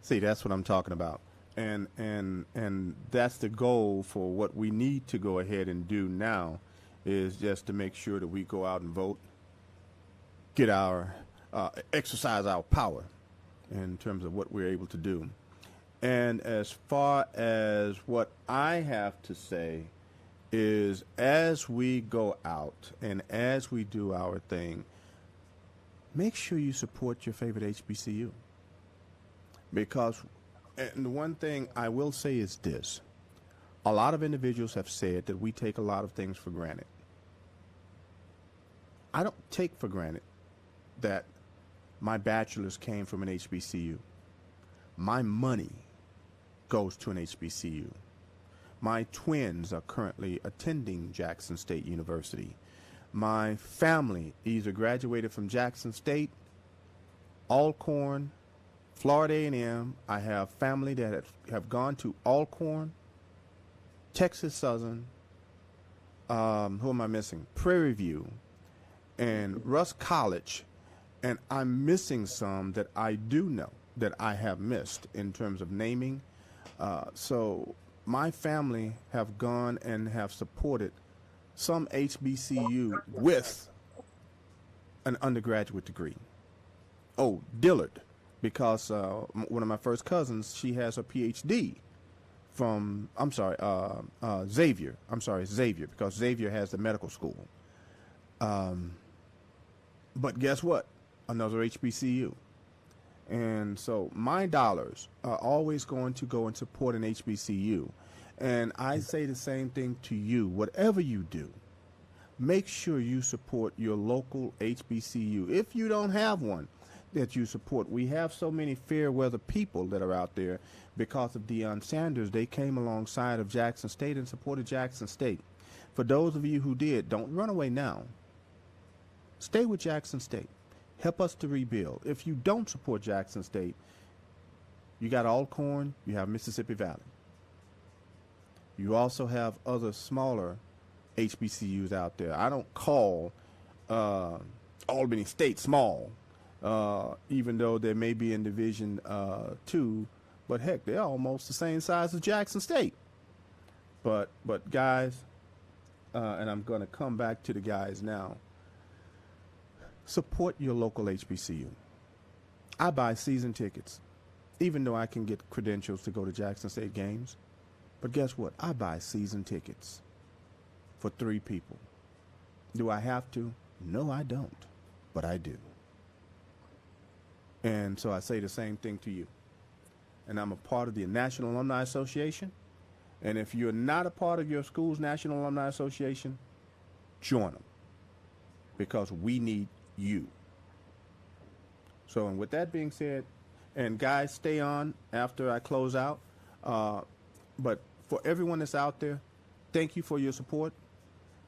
See, that's what I'm talking about. And that's the goal for what we need to go ahead and do now is just to make sure that we go out and vote, get our exercise our power in terms of what we're able to do. And as far as what I have to say is as we go out and as we do our thing, make sure you support your favorite HBCU. Because, and the one thing I will say is this, a lot of individuals have said that we take a lot of things for granted. I don't take for granted that my bachelor's came from an HBCU. My money goes to an HBCU. My twins are currently attending Jackson State University. My family either graduated from Jackson State, Alcorn, Florida A&M. I have family that have gone to Alcorn, Texas Southern, who am I missing? Prairie View, and Russ College, and I'm missing some that I do know that I have missed in terms of naming. So my family have gone and have supported some HBCU with an undergraduate degree. Oh, Dillard, because one of my first cousins, she has a PhD from, Xavier. Xavier, because Xavier has the medical school. But guess what? Another HBCU. And so my dollars are always going to go and support an HBCU. And I say the same thing to you. Whatever you do, make sure you support your local HBCU. If you don't have one that you support, we have so many fair weather people that are out there. Because of Deion Sanders, they came alongside of Jackson State and supported Jackson State. For those of you who did, don't run away now. Stay with Jackson State. Help us to rebuild. If you don't support Jackson State, you got Alcorn, you have Mississippi Valley. You also have other smaller HBCUs out there. I don't call Albany State small, even though they may be in Division 2, but heck, they're almost the same size as Jackson State. But guys, and I'm going to come back to the guys now, support your local HBCU. I buy season tickets, even though I can get credentials to go to Jackson State games. But guess what? I buy season tickets for 3 people. Do I have to? No, I don't. But I do. And so I say the same thing to you. And I'm a part of the National Alumni Association. And if you're not a part of your school's National Alumni Association, join them. Because we need you. So, and with that being said, and guys, stay on after I close out. But for everyone that's out there, thank you for your support.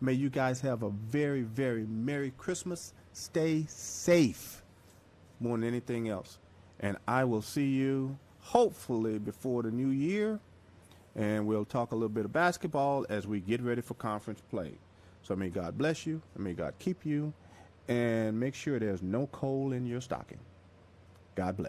May you guys have a very, very Merry Christmas. Stay safe more than anything else. And I will see you hopefully before the new year. And we'll talk a little bit of basketball as we get ready for conference play. So may God bless you, and may God keep you, and make sure there's no coal in your stocking. God bless.